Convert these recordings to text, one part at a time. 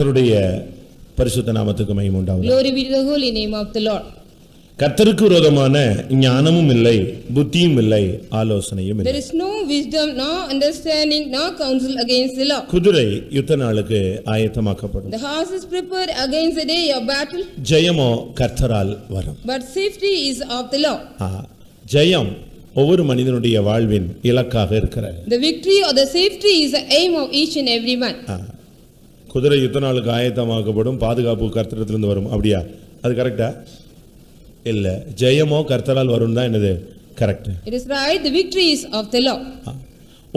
கர்த்தருடைய பரிசுத்த நாமத்துக்கு மகிமை உண்டாவதாக. Glory be to the holy name of the Lord. கர்த்தருக்கு விரோதமான ஞானமும் இல்லை, புத்தியும் இல்லை, ஆலோசனையும் இல்லை. There is no wisdom, no understanding, no counsel against the Lord. குதிரை யுத்த நாளுக்கு ஆயத்தமாக்கப்படும். The horse is prepared against the day of battle. ஜெயமோ கர்த்தரால் வரும். But safety is of the Lord. ஜெயம் ஒவ்வொரு மனிதனுடைய வாழ்வின் இலக்காக இருக்கிறது. The victory or the safety is the aim of each and every man. குதிரை யுத்த நாளுக்கு ஆயத்தமாக்கப்படும், பாதுகாப்பு கர்த்தரிடத்திலிருந்து வரும். அப்படியா? அது கரெக்டா? இல்ல, ஜெயமோ கர்த்தரால் வரும் தான் என்னது correct. It is right, the victory is of the Lord.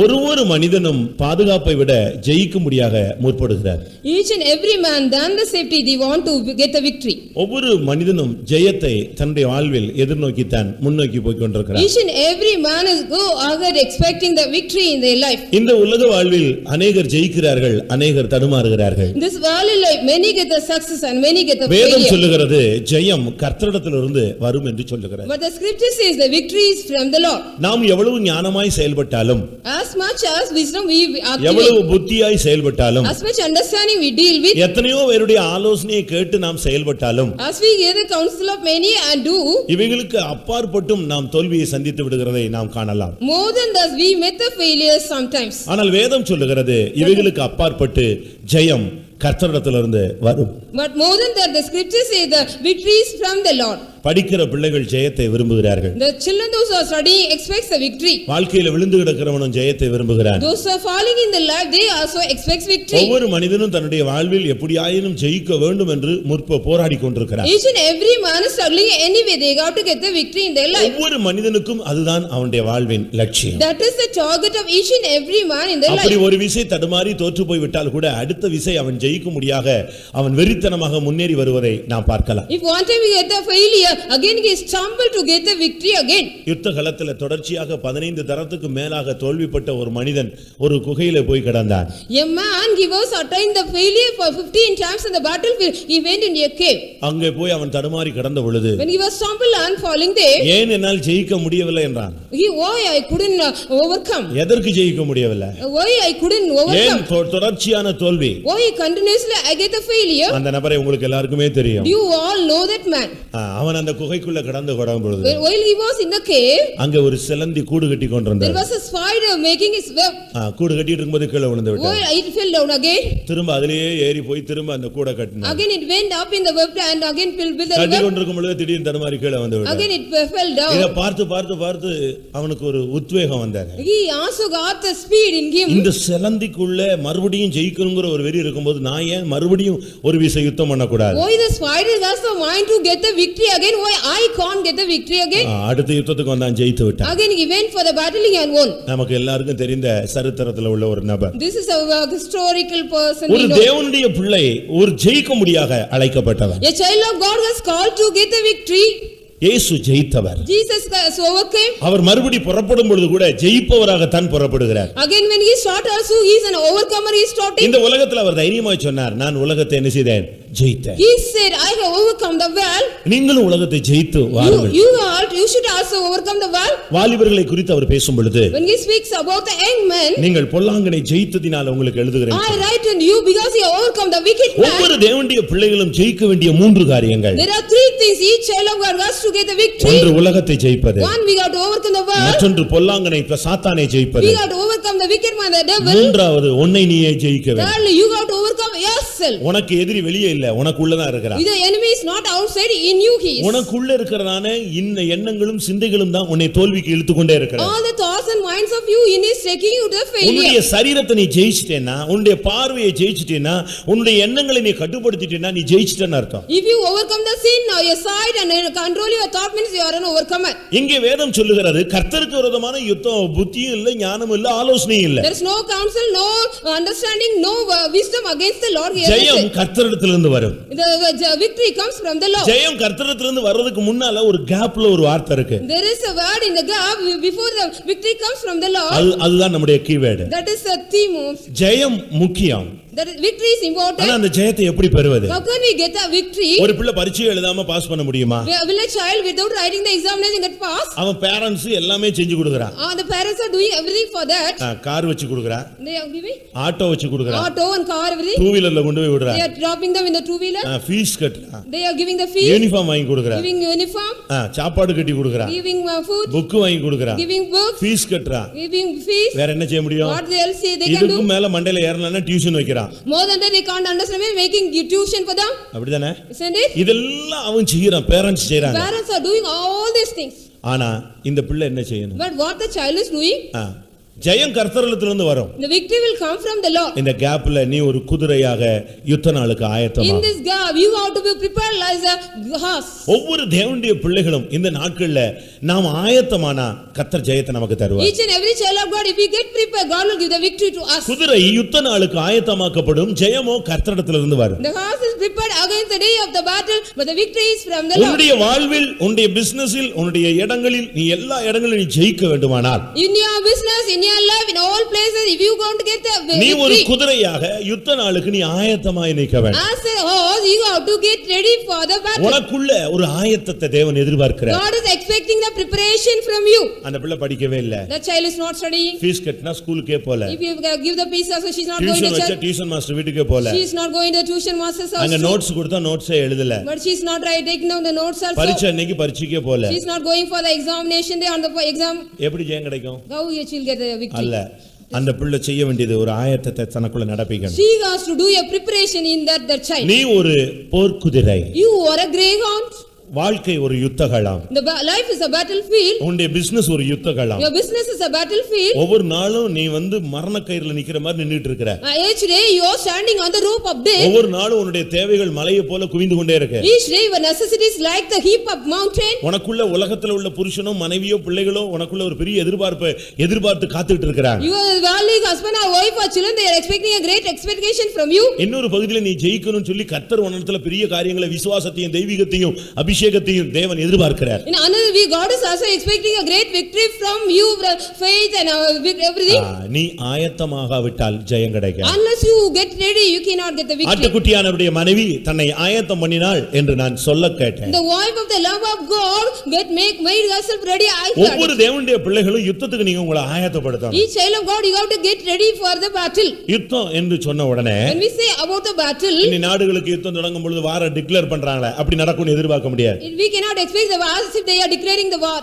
ஒரு மனிதனும் பாதுகாப்பை விட ஜெயிக்கும்படியாக முற்படுகிறார். Each and every man than the safety they want to get the victory. ஒவ்வொரு மனிதனும் ஜெயத்தை தன்னுடைய வாழ்வில் எதிர்நோக்கித்தான் முன்னோக்கி போய் கொண்டிருக்கிறார். Each and every man is go ahead expecting the victory in their life. இந்த உலக வாழ்வில் अनेகர் ஜெயிக்கிறார்கள், अनेகர் தடுமாறுகிறார்கள். In this worldly life many get the success and many get the வேதம் failure. சொல்லுகிறது ஜெயம் கர்த்தரிடத்திலிருந்து வரும் என்று சொல்லுகிறது. But the scripture says the victory is from the Lord. நாம் எவ்வளவு ஞானமாய் செயல்பட்டாலும், As much as wisdom we எவ்வளவு activate, புத்தியாய் செயல்பட்டாலும், as much understanding we deal with, எத்தனையோ பேருடைய ஆலோசனையை கேட்டு நாம் செயல்பட்டாலும், as we hear the counsel of many and do, இவைகளுக்கு அப்பாற்பட்டும் நாம் தோல்வியை சந்தித்து விடுகிறதை நாம் காணலாம். more than that we met the failures sometimes. ஆனால் வேதம் சொல்லுகிறது இவைகளுக்கு அப்பாற்பட்டு ஜெயம் கர்த்தரிடத்திலிருந்து வரும். But more than that the scripture says the victory is from the Lord. படிக்கிற பிள்ளைகள் ஜெயத்தை விரும்புகிறார்கள். The children those who are studying expects the victory. வாழ்க்கையில விழுந்து கிடக்கிறவனும் ஜெயத்தை விரும்புகிறான். Those who are falling in the life they also expects victory. ஒவ்வொரு மனிதனும் தன்னுடைய வாழ்வில் எப்படியாயினும் ஜெயிக்க வேண்டும் என்று போராடி கொண்டிருக்கிறார். Each and every man is struggling anyway they got to get the victory in their life. ஒவ்வொரு மனிதனுக்கும் அதுதான் அவனுடைய வாழ்வின் லட்சியம். That is the target of each and every man in their life. அப்படி ஒரு விசை தடுமாறி தோற்று போய் விட்டால் கூட அடுத்த விசை அவன் ஜெயிக்கும்படியாக அவன் வெறித்தனமாக முன்னேறி வருவதை நாம் பார்க்கலாம். If one time we get the failure again he stumble to get the victory again. யுத்த களத்தில் தொடர்ச்சியாக 15 தரத்துக்கு மேலாக தோல்விப்பட்ட ஒரு மனிதன் ஒரு குகையில போய் கிடந்தான். A man he was attained the failure for 15 times in the battlefield. He went in a cave. அங்கே போய் அவன் தடுமாறி கிடந்த பொழுது, When he was stumble and falling there, ஏன் என்னால் ஜெயிக்க முடியவில்லை என்றான். why I couldn't overcome? எதற்கு ஜெயிக்க முடியவில்லை? Why I couldn't ஏன் overcome? தொடர்ச்சியான தோல்வி? Why continuously I get the failure? அந்த நபரை உங்களுக்கு எல்லாருக்குமே தெரியும். Do you all know that man? அவன் அந்த குகைக்குள்ள கடந்து கொடும் பொழுது While he was in the cave, அங்க ஒரு சிலந்தி கூடு கட்டி there கொண்டிருந்தார். was a spider making his web. கூடு கட்டிட்டு இருக்கும்போது கீழே விழுந்து விட்டார். While it fell down again, திரும்ப அதிலேயே ஏறி போய் திரும்ப அந்த கூடை கட்டினார். again it went up in the web and again filled with the கட்டி web. கொண்டிருக்கும் பொழுது திடீர்னு தடுமாறி கீழே வந்து விட்டார். Again it fell down. இத பார்த்து பார்த்து பார்த்து அவனுக்கு ஒரு உத்வேகம் வந்தது. He also got the speed in him. இந்த சிலந்திக்குள்ள மறுபடியும் ஜெயிக்கணும்ங்கற ஒரு வெறி இருக்கும்போது நான் ஏன் மறுபடியும் ஒரு விசை யுத்தம் பண்ண கூடாது? Why the spider has the mind to get the victory again? Why I can't get the victory again? அடுத்த யுத்தத்துக்கு வந்தான், ஜெயித்து விட்டான். Again he went for the battle and won. நமக்கு எல்லாருக்கும் தெரிந்த சரித்திரத்துல உள்ள ஒரு நபர். This is a historical person. ஒரு தேவனுடைய பிள்ளை ஒரு ஜெயிக்கும்படியாக அழைக்கப்பட்டவர். A child of God was called to get the victory. இயேசு ஜெயித்தவர். Jesus has overcame. அவர் மறுபடி புறப்படும் பொழுது கூட ஜெயிப்பவராக தான் புறப்படுகிறார். Again when he start also he is an overcomer. He is starting. இந்த உலகத்துல அவர் தைரியமாய் சொன்னார், நான் உலகத்தை என்ன செய்தேன்? ஜெயித்தேன். He said I have overcome the world. நீங்களும் உலகத்தை ஜெயித்து வாருங்கள். You should also overcome the world. வாலிபர்களை குறித்து அவர் பேசும் பொழுது, When he speaks about the young men, நீங்கள் பொல்லாங்கனை ஜெயித்ததினால் உங்களுக்கு எழுதுகிறேன். I write unto you because you overcome the wicked man. ஒவ்வொரு தேவனுடைய பிள்ளைகளும் ஜெயிக்க வேண்டிய 3 காரியங்கள். There are 3 things each child of God has to get the victory. ஒன்று உலகத்தை ஜெயிப்பது. One, we got to overcome the world. மற்றொன்று பொல்லாங்கனை சாத்தானை ஜெயிப்பது. We got to overcome the wicked man, the devil. மூன்றாவது உன்னை நீயே ஜெயிக்க வேண்டும். Thirdly, you got to overcome yourself. உனக்கு எதிரி வெளியே இல்ல, உனக்குள்ள தான் இருக்கிறான். The enemy is not outside, in you he is. உனக்குள்ள இருக்கிறதான இந்த எண்ணங்களும் சிந்தைகளும் தான் உன்னை தோல்விக்கு இழுத்து கொண்டே இருக்கிறது. All the thoughts and minds of you in is taking you to the failure. உன்னுடைய சரீரத்தை நீ ஜெயிச்சிட்டேனா, உன்னுடைய பார்வையை ஜெயிச்சிட்டேனா, உன்னுடைய எண்ணங்களை நீ கட்டுப்படுத்திட்டேனா நீ ஜெயிச்சிட்டேன்னு அர்த்தம். If you overcome the sin, now your side and control your thought means you are an overcomer. இங்கே வேதம் சொல்லுகிறது கர்த்தருக்கு விரோதமான யுத்தம் புத்தியும் இல்ல, ஞானமும் இல்ல, ஆலோசனையும் இல்ல. There is no counsel, no understanding, no wisdom against the Lord. ஜெயம் கர்த்தரிடத்திலிருந்து வரும். The victory comes from the Lord. ஜெயம் கர்த்தரிடத்திலிருந்து வர்றதுக்கு முன்னால ஒரு கேப்ல ஒரு வார்த்தை இருக்கு. There is a word in the gap before the victory comes from the Lord. அதுதான் நம்முடைய keyword. That is the theme of ஜெயம் முக்கியம், That victory is important. ஆனா அந்த ஜெயத்தை எப்படி பெறுவது? How can we get a victory? ஒரு பிள்ளை பரீட்சை எழுதாம பாஸ் பண்ண முடியுமா? Will a child without writing the examination get pass? அவன் பேரண்ட்ஸ் எல்லாமே செஞ்சு கொடுக்கறான். The parents are doing everything for that. Car வச்சு கொடுக்கறான். They are giving ஆட்டோ வச்சு கொடுக்கறான். auto and car everything. Two வீலர்ல கொண்டு போய் விடுறான். They are dropping them in the two wheeler. Fees கட்டறான். They are giving the fees. Uniform வாங்கி கொடுக்கறான். Giving uniform. சாப்பாடு கட்டி கொடுக்கறான். Giving food. புக் வாங்கி கொடுக்கறான். Giving books. ஃபீஸ் கட்டறான். Giving fees. வேற என்ன செய்ய முடியும்? What else they can do? இதுக்கு மேல மண்டையில ஏறலன்னா tuition வைக்கறான். More than that they can't understand, making tuition for them. அப்படிதானே? Isn't it? இதெல்லாம் அவன் செய்யறான், பேரண்ட்ஸ் செய்றாங்க. Parents are doing all these things. ஆனா இந்த பிள்ளை என்ன செய்யணும்? But what the child is doing? ஜெயம் கர்த்தரிடத்திலிருந்து வரும். The victory will come from the Lord. இந்த கேப்ல நீ ஒரு குதிரையாக யுத்த நாளுக்கு ஆயத்தமா. In this gap you have to be prepared as a horse. ஒவ்வொரு தேவனுடைய பிள்ளைகளும் இந்த நாட்கள்ல நாம் ஆயத்தமானா கர்த்தர் ஜெயத்தை நமக்கு தருவார். Each and every child of God, if we get prepared, God will give the victory to us. குதிரை யுத்த நாளுக்கு ஆயத்தமாக்கப்படும், ஜெயமோ கர்த்தரிடத்திலிருந்து வரும். The horse is prepared against the day of the battle, but the victory is from the Lord. உன்னுடைய வாழ்வில், உன்னுடைய பிசினஸில், உன்னுடைய இடங்களில் நீ எல்லா இடங்களிலும் நீ ஜெயிக்க வேண்டுமானால், in your business, in your life, in all places, if you going to get the victory, நீ ஒரு குதிரையாக யுத்த நாளுக்கு நீ ஆயத்தமாய் நிற்க வேண்டும். as a horse you have to get ready for the battle. உனக்குள்ள ஒரு ஆயத்தத்தை தேவன் எதிர்பார்க்கிறார். God is expecting the preparation from you. அந்த பிள்ளை படிக்கவே இல்ல. The child is not studying. Fees கட்டினா ஸ்கூலுக்கே போல. If you give the fees also, she is not going tuition to வச்ச church. டியூஷன் மாஸ்டர் வீட்டுக்கே போல. She is not going to tuition master's house. அங்க நோட்ஸ் கொடுத்தா நோட்ஸே எழுதல. But she is not taking down the notes also. பரீட்சை அன்னைக்கு பரீட்சைக்கே போல. She is not going for the examination day on the exam. எப்படி ஜெயம் கிடைக்கும்? How she will get the victory? அல்ல, அந்த பிள்ளை செய்ய வேண்டியது ஒரு ஆயத்தத்தை தனக்குள்ள நடப்பிக்கணும். She has to do a preparation in that child. நீ ஒரு போர்க்குதிரை. You are a greyhound. வாழ்க்கை ஒரு யுத்தகளம். The life is a battlefield. உன்னுடைய பிசினஸ் ஒரு யுத்தகளம். Your business is a battlefield. ஒவ்வொரு நாளும் நீ மரண கயிறுல நிக்கிற மாதிரி நின்னுட்டு இருக்கற. Each day you are standing on the rope of death. ஒவ்வொரு நாளும் உன்னுடைய தேவைகள் மலையை போல குவிந்து கொண்டே இருக்கு. Each day your necessities like the heap of mountain. உனக்குள்ள உலகத்துல உள்ள புருஷனோ மனைவியோ பிள்ளைகளோ உனக்குள்ள ஒரு பெரிய எதிர்பார்த்து காத்துட்டு இருக்காங்க. Your value husband or wife or children, they are expecting a great expectation from you. இன்னொரு பகுதியில நீ ஜெயிக்கணும்னு சொல்லி கர்த்தர் உன்னிடத்துல பெரிய காரியங்களை, விசுவாசத்தையும் தெய்வீகத்தையும் அபிஷேகத்தையும் தேவன் எதிர்பார்க்கிறார். In another way, God is also expecting a great victory from you, faith and everything. நீ ஆயத்தமாகாவிட்டால் ஜெயம் கிடைக்காது. Unless you get ready, you cannot get the victory. ஆட்டுக்குட்டியானவருடைய மனைவி தன்னை ஆயத்தம் பண்ணினாள் என்று நான் சொல்ல கேட்டேன். The wife of the Lamb of God made herself ready. ஒவ்வொரு தேவனுடைய பிள்ளைகளும் யுத்தத்துக்கு நீங்க உங்களை ஆயத்தப்படுத்தணும். Each child of God, you have to get ready for the battle. யுத்தம் என்று சொன்ன உடனே, when we say about the battle, இந்த நாடுகளுக்கு யுத்தம் தொடங்கும் பொழுது வார டிக்ளேர் பண்றாங்களே, அப்படி நடக்கும்னு எதிர்பார்க்க முடியாது. we cannot expect the war as if they are declaring the war.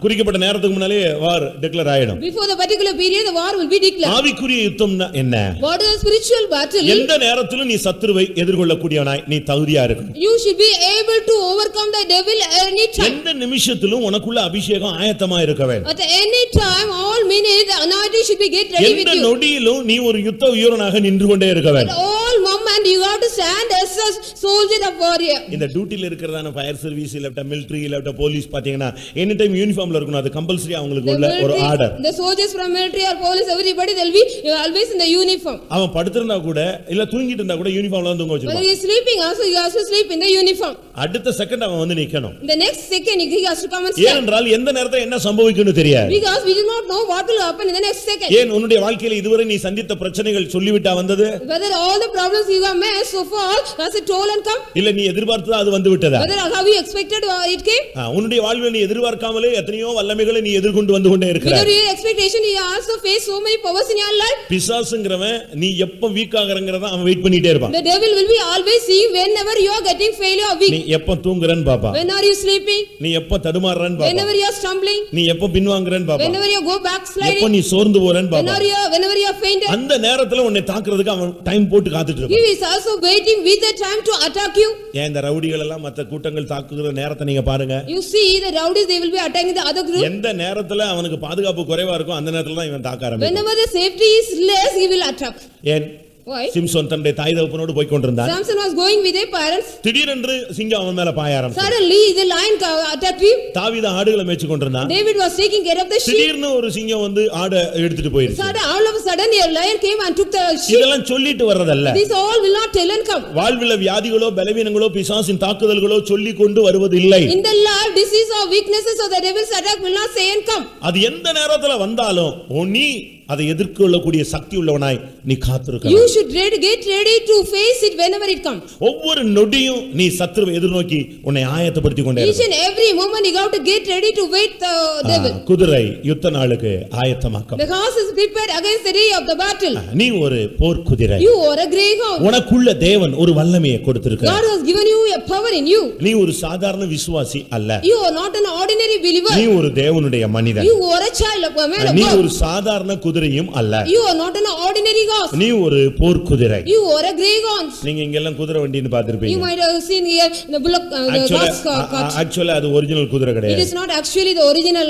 குறிக்கப்பட்ட நேரத்துக்கு முன்னாலே வார் டிக்ளேர் ஆயிடும். Before the particular period, the war will be declared. ஆவிக்குரிய யுத்தம்னா என்ன? What is a spiritual battle? எந்த நேரத்திலும் நீ சத்துருவை எதிர்கொள்ளக்கூடியவனாய் நீ தகுதியா இருக்கணும். You should be able to overcome the devil any time. எந்த நிமிஷத்திலும் உனக்குள்ள அபிஷேகம் ஆயத்தமா இருக்க வேண்டும். At any time, all minutes, the anointing should be get ready with எந்த you. நொடியிலும் நீ ஒரு யுத்த வீரனாக நின்று கொண்டே இருக்க வேண்டும். At all moment, you have to stand as a soldier of warrior. இந்த டியூட்டில இருக்கிறதான ஃபயர் சர்வீஸ் இல்ல மிலிட்டரி இல்ல போலீஸ் பாத்தீங்கன்னா எனி டைம் யூனிஃபார்ம்ல இருக்கணும். அது கம்பல்சரி அவங்களுக்கு உள்ள ஒரு order. The soldiers from military or police, everybody they'll be always in the uniform. அவன் படுத்திருந்தா கூட இல்ல தூங்கிட்டு இருந்தா கூட யூனிஃபார்ம்ல வந்து தூங்க வச்சிருப்பான். When he is sleeping also, he has to sleep in the uniform. அடுத்த செகண்ட் அவன் வந்து நிக்கணும். The next second he has to come and stand. ஏனென்றால் எந்த நேரத்துல என்ன சம்பவிக்கும்னு தெரியாது. Because we do not know what will happen in the next second. ஏன் உன்னுடைய வாழ்க்கையில இதுவரை நீ சந்தித்த பிரச்சனைகள் சொல்லிவிட்டா வந்தது? Whether all the problems you have met so far has it told and come? இல்ல நீ எதிர்பார்த்ததா அது வந்து விட்டதா? Whether have you expected it came? உன்னுடைய வாழ்வில் நீ எதிர்பார்க்காமலே எத்தனையோ வல்லமைகளை நீ எதிர்கொண்டு வந்து கொண்டே இருக்கிறாய். Without your expectation, you also face so many powers in your life. பிசாசுங்கறவன் நீ எப்ப வீக் ஆகறங்கறத அவன் வெயிட் பண்ணிட்டே இருப்பான். The devil will be always seeing whenever you are getting failure or weak. நீ எப்ப தூங்குறன்னு பாப்பா. When are you sleeping? நீ எப்ப தடுமாறறன்னு பாப்பா. Whenever you are stumbling. நீ எப்ப பின்வாங்குறன்னு பாப்பா. Whenever you go backsliding. எப்ப நீ சோர்ந்து போறன்னு பாப்பா. Whenever you are fainted. அந்த நேரத்துல உன்னை தாக்குறதுக்கு அவன் டைம் போட்டு காத்துட்டு இருப்பான். He is also waiting with the time to attack you. ஏன் இந்த ரவுடிகள் எல்லாம் மத்த கூட்டங்கள் தாக்குற நேரத்தை நீங்க பாருங்க. You see the rowdies, they will be attacking the other group. எந்த நேரத்துல அவனுக்கு பாதுகாப்பு குறைவா இருக்கும் அந்த நேரத்துல தான் இவன் தாக்க ஆரம்பிப்பான். Whenever the safety is less, he will attack. ஏன் Why? சிம்சோன் தன்னுடைய தாய் தகப்பனோடு போய் கொண்டிருந்தான். Samson was going with their parents. திடீரென்று சிங்கம் அவன் மேல பாய ஆரம்பிச்சது. Suddenly the lion attacked him. தாவீது ஆடுகளை மேய்ச்சு கொண்டிருந்தான். David was taking care of the sheep. திடீர்னு ஒரு சிங்கம் வந்து ஆடை எடுத்துட்டு போயிருச்சு. All of a sudden a lion came and took the sheep. இதெல்லாம் சொல்லிட்டு வர்றதல்ல. This all will not tell and come. வாழ்வில வியாதிகளோ பலவீனங்களோ பிசாசின் தாக்குதல்களோ சொல்லி கொண்டு வருவது இல்லை. In the life disease or weaknesses or the devil's attack will not say and come. அது எந்த நேரத்துல வந்தாலும் நீ அதை எதிர்கொள்ளக்கூடிய சக்தி உள்ளவனாய் நீ காத்திருக்க. You should get ready to face it whenever it comes. ஒவ்வொரு நொடியும் நீ சத்துருவை எதிர்நோக்கி உன்னை ஆயத்தப்படுத்திக் கொண்டே Each and every moment you have to get ready to wait the devil. குதிரை யுத்த நாளுக்கு ஆயத்தமாக்கம். The horse is prepared against the day of the battle. நீ ஒரு போர் குதிரை. You are a greyhound. உனக்குள்ள தேவன் ஒரு வல்லமையை கொடுத்திருக்கிறார். God has given you a power in you. நீ ஒரு சாதாரண விசுவாசி அல்ல. You are not an ordinary believer. நீ ஒரு தேவனுடைய மனிதன். You are a child of a man of நீ God. ஒரு சாதாரண குதிரையும் அல்ல. You are not an ordinary horse. நீ ஒரு போர் குதிரை. You are a greyhound. நீங்க இங்க எல்லாம் குதிரை வண்டின்னு You பாத்திருப்பீங்க. might have seen here the bullock the horse cart. Actually அது ஒரிஜினல் குதிரை It கிடையாது. is not actually the original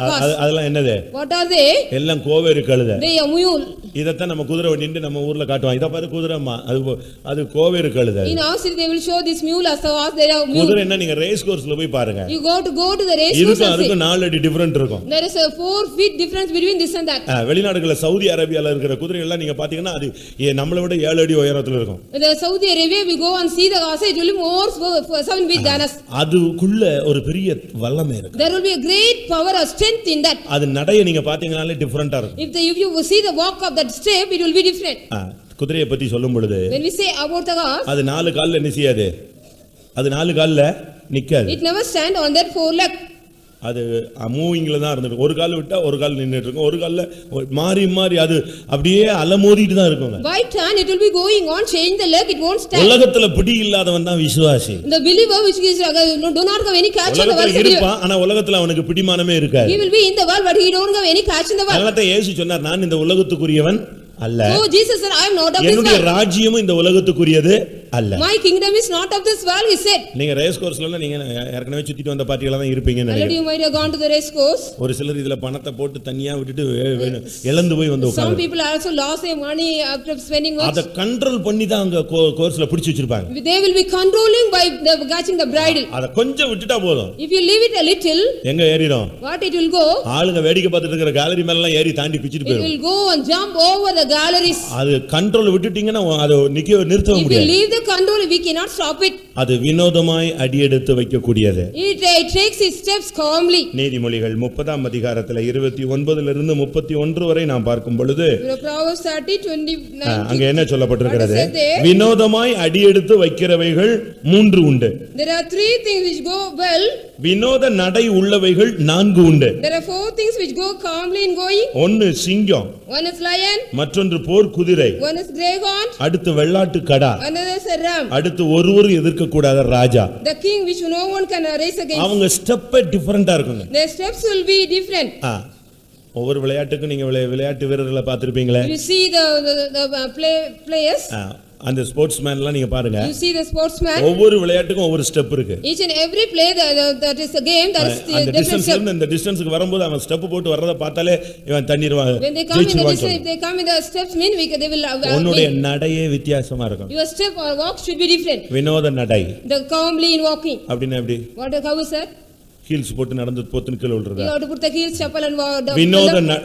horse. அதெல்லாம் என்னது? What are they? எல்லாம் கோவேறு கழுதை. They are mule. இதத்தான் நம்ம குதிரை வண்டின்னு நம்ம ஊர்ல காட்டுவாங்க. இத பாரு குதிரைமா, அது கோவேறு கழுதை. In our city they will show this mule as the horse. They are mule. குதிரை என்ன நீங்க ரேஸ் கோர்ஸ்ல போய் பாருங்க. You go to the race course. இதுக்கு 4 அடி டிஃபரண்ட் இருக்கும். There is a 4 feet difference between this and that. வெளிநாடுகள்ல Saudi அரேபியால இருக்கிற குதிரைகள் எல்லாம் நீங்க பாத்தீங்கன்னா அது நம்மளை விட 7 அடி உயரத்துல இருக்கும். In the Saudi Arabia we go and see the horse, it will be more 7 feet than us. அதுக்குள்ள ஒரு பெரிய வல்லமை இருக்கு. There will be a great power or strength in that. அது நடைய நீங்க பாத்தீங்கனாலே டிஃபரண்டா இருக்கும். If you see the walk of that step, it will be different. குதிரையை பத்தி சொல்லும் பொழுது When we say about the horse, அது 4 கால்ல என்ன செய்யாது? அது 4 கால்ல நிக்காது. it never stand on that 4 leg. அது மூவிங்ல தான் இருந்துட்டு ஒரு கால் விட்டா ஒரு கால் நின்னுட்டு இருக்கும், ஒரு கால்ல மாறி மாறி அது அப்படியே அலமோதிட்டு தான் இருக்கும். By turn it will be going on, change the leg, it won't stand. உலகத்துல பிடி இல்லாதவன் தான் விசுவாசி. The believer which is do not have any catch in the world. இருப்பான், ஆனா உலகத்துல அவனுக்கு பிடிமானமே இருக்காது. He will be in the world but he don't have any catch in the world. அதனால தான் இயேசு சொன்னார், நான் இந்த உலகத்துக்குரியவன் அல்ல. So Jesus said, I am not of this என்னுடைய world. ராஜ்யமும் இந்த உலகத்துக்குரியது அல்ல. My kingdom is not of this world, he said. நீங்க ரேஸ் கோர்ஸ்ல நீங்க ஏற்கனவே சுத்திட்டு வந்த பார்ட்டிகளா தான் இருப்பீங்கன்னு Already நினைக்கிறேன். you might have gone to the race course. ஒரு சிலர் இதுல பணத்தை போட்டு தனியா விட்டுட்டு இழந்து போய் வந்து Some உட்கார்ந்து people also lost their money after spending much. அத கண்ட்ரோல் பண்ணி தான் அங்க கோர்ஸ்ல பிடிச்சு வச்சிருப்பாங்க. They will be controlling by catching the bridle. அத கொஞ்சம் விட்டுட்டா போதும். If you leave it a little, எங்க ஏறிடும்? what it will go? ஆளுங்க வேடிக்கை பார்த்துட்டு இருக்கிற கேலரி மேல எல்லாம் ஏறி தாண்டி பிச்சிட்டு It போயிடும். will go and jump over the galleries. அது கண்ட்ரோல் விட்டுட்டீங்கன்னா அது நிறுத்தவே If you முடியாது. leave the control, we cannot stop it. அது வினோதமாய் அடியெடுத்து வைக்கக்கூடியது. It takes its steps calmly. நீதிமொழிகள் 30ஆம் அதிகாரத்துல 29 இருந்து 31 வரை நாம் பார்க்கும் பொழுது Proverbs 30:29. அங்க என்ன சொல்லப்பட்டிருக்கிறது? What is there? வினோதமாய் அடியெடுத்து வைக்கிறவைகள் 3 உண்டு. There are 3 things which go well. வினோத நடை உள்ளவைகள் 4 உண்டு. There are 4 things which go calmly in going. ஒன்னு சிங்கம், One is lion, மற்றொன்று போர் குதிரை, one is greyhound, அடுத்து வெள்ளாட்டு கடா, another is a ram. அடுத்து ஒருவரும் எதிர்க்க கூடாத ராஜா. The king which no one can race against. அவங்க ஸ்டெப் டிஃபரண்டா இருக்குங்க. Their steps will be different. ஒவ்வொரு விளையாட்டுக்கும் நீங்க விளையாட்டு வீரர்களை பார்த்திருப்பீங்களே. You see the players. அந்த ஸ்போர்ட்ஸ்மேன் எல்லாம் நீங்க பாருங்க. You see the sportsman. ஒவ்வொரு விளையாட்டுக்கும் ஒவ்வொரு ஸ்டெப் இருக்கு. Each and every play that is a game, that is அந்த different step. இந்த டிஸ்டன்ஸ்க்கு வரும்போது அவன் ஸ்டெப் போட்டு வர்றத பார்த்தாலே இவன் தண்ணிடுவான். When they come in the distance, if they come in the steps mean they will உன்னுடைய நடையே வித்தியாசமா இருக்கும். Your step or walk should be different. வினோத நடை. The calmly in walking. அப்படினா எப்படி? How is that? ஹீல்ஸ் போட்டு நடந்து போத்துன்னு கீழ விழுறதா? You have to put the heels chapel and walk down.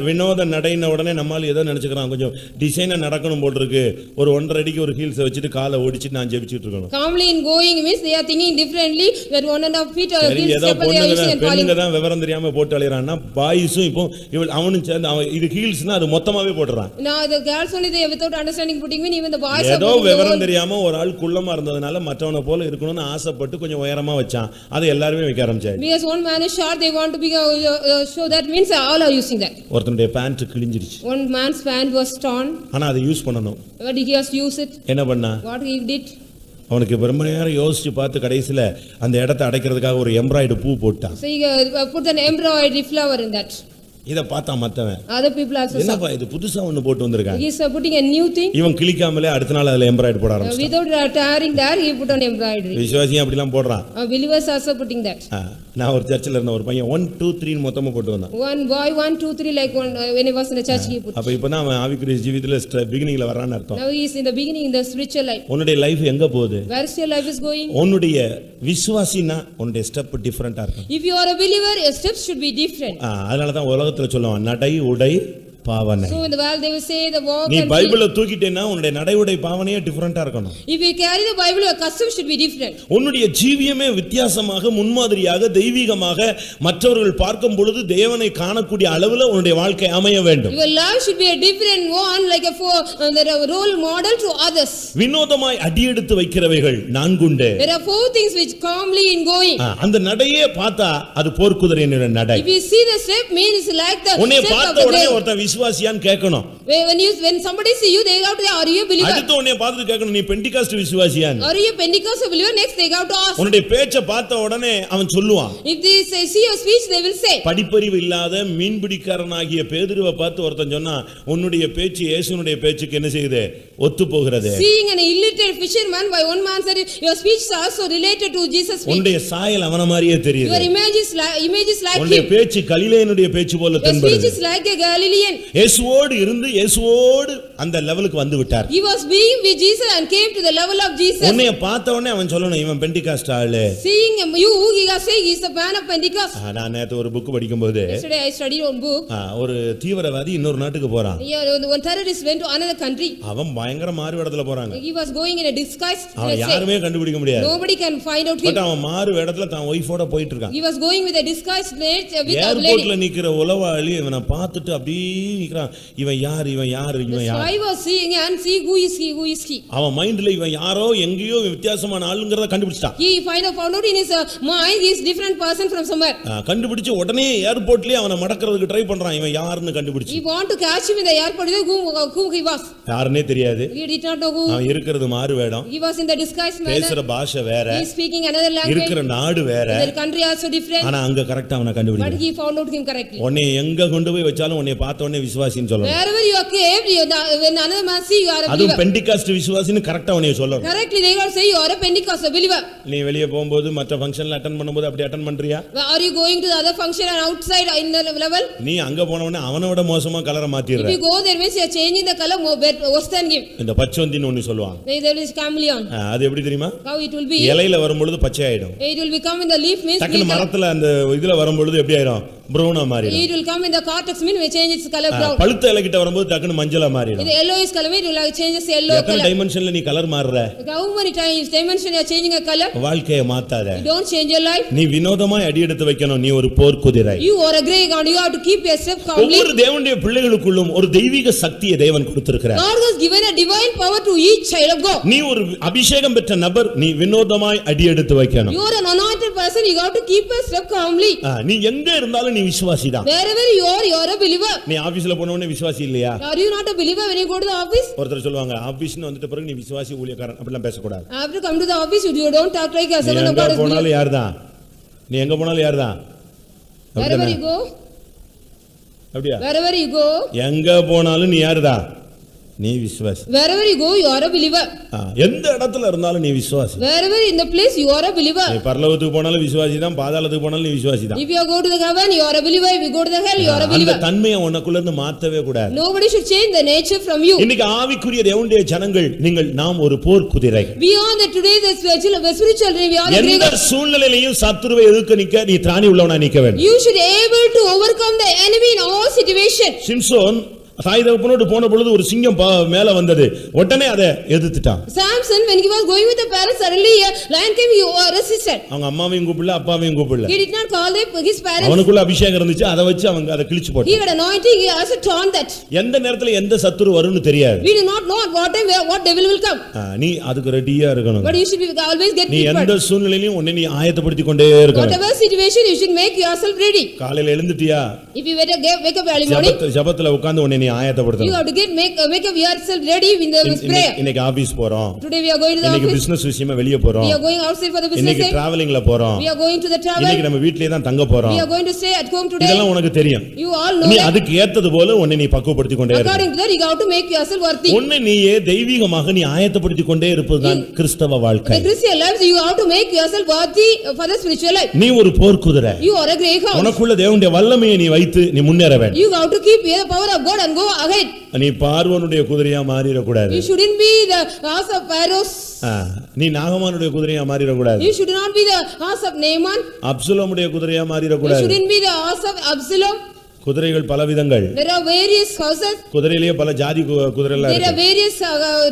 வினோத நடைன உடனே நம்மால ஏதோ நினைச்சுக்கறான், கொஞ்சம் டிசைனா நடக்கணும் போல இருக்கு, ஒரு 1.5 அடிக்கு ஒரு ஹீல்ஸ் வச்சிட்டு காலை ஓடிச்சிட்டு நான் ஜெபிச்சிட்டு இருக்கணும். Calmly in going means they are thinking differently, that 1.5 feet or heels chapel they are using and falling. பெண்ணுங்க தான் விவரம் தெரியாம போட்டு அலையறான்னா பாய்ஸும் இப்போ அவனும் சேர்ந்து அவன் இது ஹீல்ஸ்னா அது மொத்தமாவே போடுறான். Now the girls only they without understanding putting mean, even the boys are ஏதோ விவரம் தெரியாம ஒரு ஆள் குள்ளமா இருந்ததனால மற்றவன போல இருக்கணும்னு ஆசைப்பட்டு கொஞ்சம் உயரமா வச்சான், அதை எல்லாரும் வைக்க ஆரம்பிச்சாங்க. Because one man is short, they want to be show that means all are using that. ஒருத்தனுடைய பேண்ட் கிழிஞ்சிருச்சு. One man's pant was torn. ஆனா அதை யூஸ் பண்ணனும். But he has to use it. என்ன பண்ணா? What he did? அவனுக்கு ரொம்ப நேரம் யோசிச்சு பார்த்து கடைசில அந்த இடத்தை அடைக்கிறதுக்காக ஒரு எம்ப்ராய்டு பூ போட்டான். So he put an embroidery flower in that. இத பார்த்தா மத்தவன் Other people also என்னப்பா இது புதுசா ஒன்னு போட்டு வந்திருக்காங்க. He is putting a new thing. இவன் கிளிக்காமலே அடுத்த நாள் அதுல எம்ப்ராய்டு போட ஆரம்பிச்சான். Without tearing that, he put on embroidery. விசுவாசியும் அப்படிலாம் போடுறான். Believers also putting that. நான் ஒரு சர்ச்சில் இருந்த ஒரு பையன் 1 2 3 மொத்தமா போட்டு வந்தான். One boy 1 2 3 like one when he was in the church he put. அப்ப இப்பதான் அவன் ஆவிக்குரிய ஜீவிதத்துல பிகினிங்ல வரான்னு அர்த்தம். Now he is in the beginning in the spiritual life. உன்னுடைய லைஃப் எங்க போகுது? Where is your life is going? உன்னுடைய விசுவாசினா உன்னுடைய ஸ்டெப் டிஃபரண்டா இருக்கும். If you are a believer, your steps should be different. அதனால தான் உலகத்துல சொல்லுவாங்க நடை உடை பாவனை. So in the world they will say the walk நீ and பைபிளை தூக்கிட்டேன்னா உன்னுடைய நடைவுடை பாவனையே டிஃபரண்டா இருக்கணும். if you carry the Bible, your custom should be different. உன்னுடைய ஜீவியமே வித்தியாசமாக முன்மாதிரியாக தெய்வீகமாக மற்றவர்கள் பார்க்கும் பொழுது தேவனை காணக்கூடிய அளவுல உன்னுடைய வாழ்க்கை அமைய வேண்டும். Your life should be a different one, like a role model to others. வினோதமாய் அடியெடுத்து வைக்கிறவைகள் நான்குண்டு. There are 4 things which calmly in going. அந்த நடையே பார்த்தா அது போர்க்குதிரையினுடைய நடை. If you see the step, means like the உன்னை step of பார்த்த the உடனே day. ஒருத்தன் விசுவாசியான்னு கேட்கணும். When somebody see you, they have to say, are you a believer? அடுத்து உன்னை பார்த்துட்டு கேட்கணும், நீ Pentecost விசுவாசியான்னு. Are you a Pentecostal believer? Next they have to ask. உன்னுடைய பேச்சை பார்த்த உடனே அவன் சொல்லுவான். If they see your speech, they will say. படிப்பறிவு இல்லாத மீன்பிடிக்காரனாகிய பேதுருவை பார்த்து ஒருத்தன் சொன்னா, உன்னுடைய பேச்சு இயேசுனுடைய பேச்சுக்கு என்ன செய்யுது? ஒத்து போகிறது. Seeing an illiterate fisherman, by one man said, your speech is also related to Jesus' speech. உன்னுடைய சாயல் அவன மாதிரியே தெரியுது. Your image is like உன்னுடைய him. பேச்சு கலிலேயனுடைய பேச்சு போல Your speech தென்படுது. is like a Galilean. இயேசுவோடு இருந்து இயேசுவோடு அந்த லெவலுக்கு வந்து விட்டார். He was being with Jesus and came to the level of Jesus. உன்னை பார்த்த உடனே அவன் சொல்லணும், இவன் பெண்டிகாஸ்ட் ஆளு. Seeing you, he was saying he is the man of Pentecost. நான் நேத்து ஒரு புக் படிக்கும்போது Yesterday I studied one book. ஒரு தீவிரவாதி இன்னொரு நாட்டுக்கு போறான். One terrorist went to another country. அவன் பயங்கர மாறு வேடத்துல போறாங்க. He was going in a disguise. அவன் யாருமே கண்டுபிடிக்க முடியாது. Nobody can find out him. But அவன் மாறு வேடத்துல தான் ஒய்ஃபோட போயிட்டு இருக்கான். He was going with a disguised with a lady. ஏர்போர்ட்ல நிக்கிற உளவாளி இவனை பார்த்துட்டு அப்படியே நிக்கிறான். இவன் யார் இவன் யார் இவன் யார்? I was seeing and see who is he. அவன் மைண்ட்ல இவன் யாரோ எங்கேயோ வித்தியாசமான ஆளுங்கறத கண்டுபிடிச்சான். He found out in his mind he is different person from somewhere. கண்டுபிடிச்சு உடனே ஏர்போர்ட்லயே அவனை மடக்கிறதுக்கு ட்ரை பண்றான். இவன் யாருன்னு கண்டுபிடிச்சு. He want to catch him in the airport who he was. யாருனே தெரியாது. He did not know who. அவன் இருக்கிறது மாறு வேடம். He was in the disguised manner. பேசுற பாஷை வேற. He is speaking another language. இருக்கிற நாடு வேற. The country also different. ஆனா அங்க கரெக்ட்டா அவனை கண்டுபிடிச்சான். But he found out him correctly. உன்னை எங்க கொண்டு போய் வச்சாலும் உன்னை பார்த்த உடனே விசுவாசின்னு சொல்லணும். Wherever you are kept, when another man see you are a believer. அதுவும் பெண்டிகாஸ்ட் விசுவாசின்னு கரெக்ட்டா உன்னை சொல்லணும். Correctly they will say you are a Pentecostal believer. நீ வெளிய போயும்போது மற்ற ஃபங்க்ஷன்ல அட்டெண்ட் பண்ணும்போது அப்படி அட்டெண்ட் பண்றியா? Are you going to the other function and outside in the level? நீ அங்க போன உடனே அவனோட மோசமா கலரை மாத்திடுற. If you go there means you are changing the color more worse than him. இந்த பச்சோந்தின்னு ஒன்னு சொல்லுவாங்க. There is chameleon. அது எப்படி தெரியுமா? How it will be? இலையில வரும்போது பச்சை ஆயிடும். It will become in the leaf means டக்குனு மரத்துல அந்த இதுல வரும்போது எப்படி ஆயிடும்? ப்ரௌனா மாறிடும். It will come in the cortex means we change its color brown. பழுத்த இலை கிட்ட வரும்போது டக்குனு மஞ்சளா மாறிடும். In the yellowish color it will change its yellow color. எத்தனை டைமென்ஷன்ல நீ கலர் மாறுற? How many times dimension you are changing a color? வாழ்க்கையை மாத்தாத. You don't change your life. நீ வினோதமாய் அடி எடுத்து வைக்கணும். நீ ஒரு போர்க்குதிரை. You are a grey god. You have to keep yourself calmly. ஒவ்வொரு தேவனுடைய பிள்ளைகளுக்குள்ளும் ஒரு தெய்வீக சக்தியை தேவன் கொடுத்திருக்கிறார். God has given a divine power to each child of God. நீ ஒரு அபிஷேகம் பெற்ற நபர். நீ வினோதமாய் அடி எடுத்து வைக்கணும். You are an anointed person. You have to keep yourself calmly. நீ எங்க இருந்தாலும் நீ விசுவாசிதான். Wherever you are a believer. நீ ஆபீஸ்ல போன உடனே விசுவாசி இல்லையா? Are you not a believer when you go to the office? ஒருத்தர் சொல்லுவாங்க ஆபீஸ்னு வந்துட்ட பிறகு நீ விசுவாசி ஊழியக்காரன் அப்படிலாம் பேச கூடாது. After come to the office you don't talk like a servant of God. எங்க போனாலும் யார்தான்? நீ எங்க போனாலும் யார்தான்? Wherever you go. அப்படியே. Wherever you go. எங்க போனாலும் நீ யார்தான்? நீ விசுவாசி. Wherever you go you are a believer. எந்த இடத்துல இருந்தாலும் நீ விசுவாசி. Wherever in the place you are a believer. நீ பரலோகத்துக்கு போனாலும் விசுவாசி தான், பாதாளத்துக்கு போனாலும் நீ விசுவாசி தான். If you go to the heaven you are a believer. If you go to the hell you are a believer. அந்த தன்மையை உனக்குள்ள இருந்து மாத்தவே கூடாது. Nobody should change the nature from you. இன்னைக்கு ஆவிக்குரிய தேவனுடைய ஜனங்கள் நீங்கள் நாம் ஒரு போர் குதிரை. Beyond that today the spiritual we are a grey எந்த god. சூழ்நிலையிலும் சத்துருவை எதிர்க்க நிக்க நீ திராணி உள்ளவனா நிக்க வேண்டும். You should able to overcome the enemy in all situations. Samson தாய் தகப்பனோடு போன பொழுது ஒரு சிங்கம் மேல வந்தது. உடனே அதை எதிர்த்துட்டான். Samson when he was going with the parents suddenly a lion came, he resisted. அவங்க அம்மாவையும் கூப்பிடல அப்பாவையும் கூப்பிடல. He did not call his parents. அவனுக்குள்ள அபிஷேகம் இருந்துச்சு, அதை வச்சு அவங்க அதை கிழிச்சு போட்டான். He had anointing, he also torn that. எந்த நேரத்துல எந்த சத்துரு வரும்னு தெரியாது. We do not know at what time what devil will come. நீ அதுக்கு ரெடியா இருக்கணும். But you should be always get நீ prepared. எந்த சூழ்நிலையிலும் உன்னை நீ ஆயத்தப்படுத்திக் கொண்டே இருக்கணும். Whatever situation you should make yourself ready. காலையில எழுந்திட்டியா? If you wake up early morning. ஜெபத்துல உட்கார்ந்து உன்னை நீ ஆயத்தப்படுத்தணும். To make up yourself ready in the prayer. இன்னைக்கு ஆபீஸ் போறோம். Today we are going to the இன்னைக்கு office. business விஷயமா வெளிய போறோம். We are going outside for the business. இன்னைக்கு travelingல போறோம். We are going to the travel. இன்னைக்கு நம்ம வீட்லயே தான் தங்க போறோம். We are going to stay at home today. இதெல்லாம் உனக்கு தெரியும். You all know நீ that. அதுக்கு ஏத்தது போல உன்னை நீ பக்குவப்படுத்திக் கொண்டே இரு. According to that you have to make yourself worthy. உன்னை நீயே தெய்வீகமாக நீ ஆயத்தப்படுத்திக் கொண்டே இருப்பதுதான் கிறிஸ்தவ வாழ்க்கை. The Christian life you have to make yourself worthy for the spiritual life. நீ ஒரு போர்க்குதிரை. You are a grey horse. உனக்குள்ள தேவனுடைய வல்லமையை நீ வைத்து நீ முன்னேற வேண்டும். You have to keep the power of God and go ahead. நீ பார்வோனுடைய குதிரையா மாறிர கூடாது. You shouldn't be the horse of Pharaoh. நீ நாகமானுடைய குதிரையா மாறிர கூடாது. You should not be the horse of Naaman. அப்சலோமுடைய குதிரையா மாறிர கூடாது. You shouldn't be the horse of Absalom. குதிரைகள் பலவிதங்கள். There are various horses. குதிரையிலேயே பல ஜாதி குதிரைகள் There are இருக்கு. various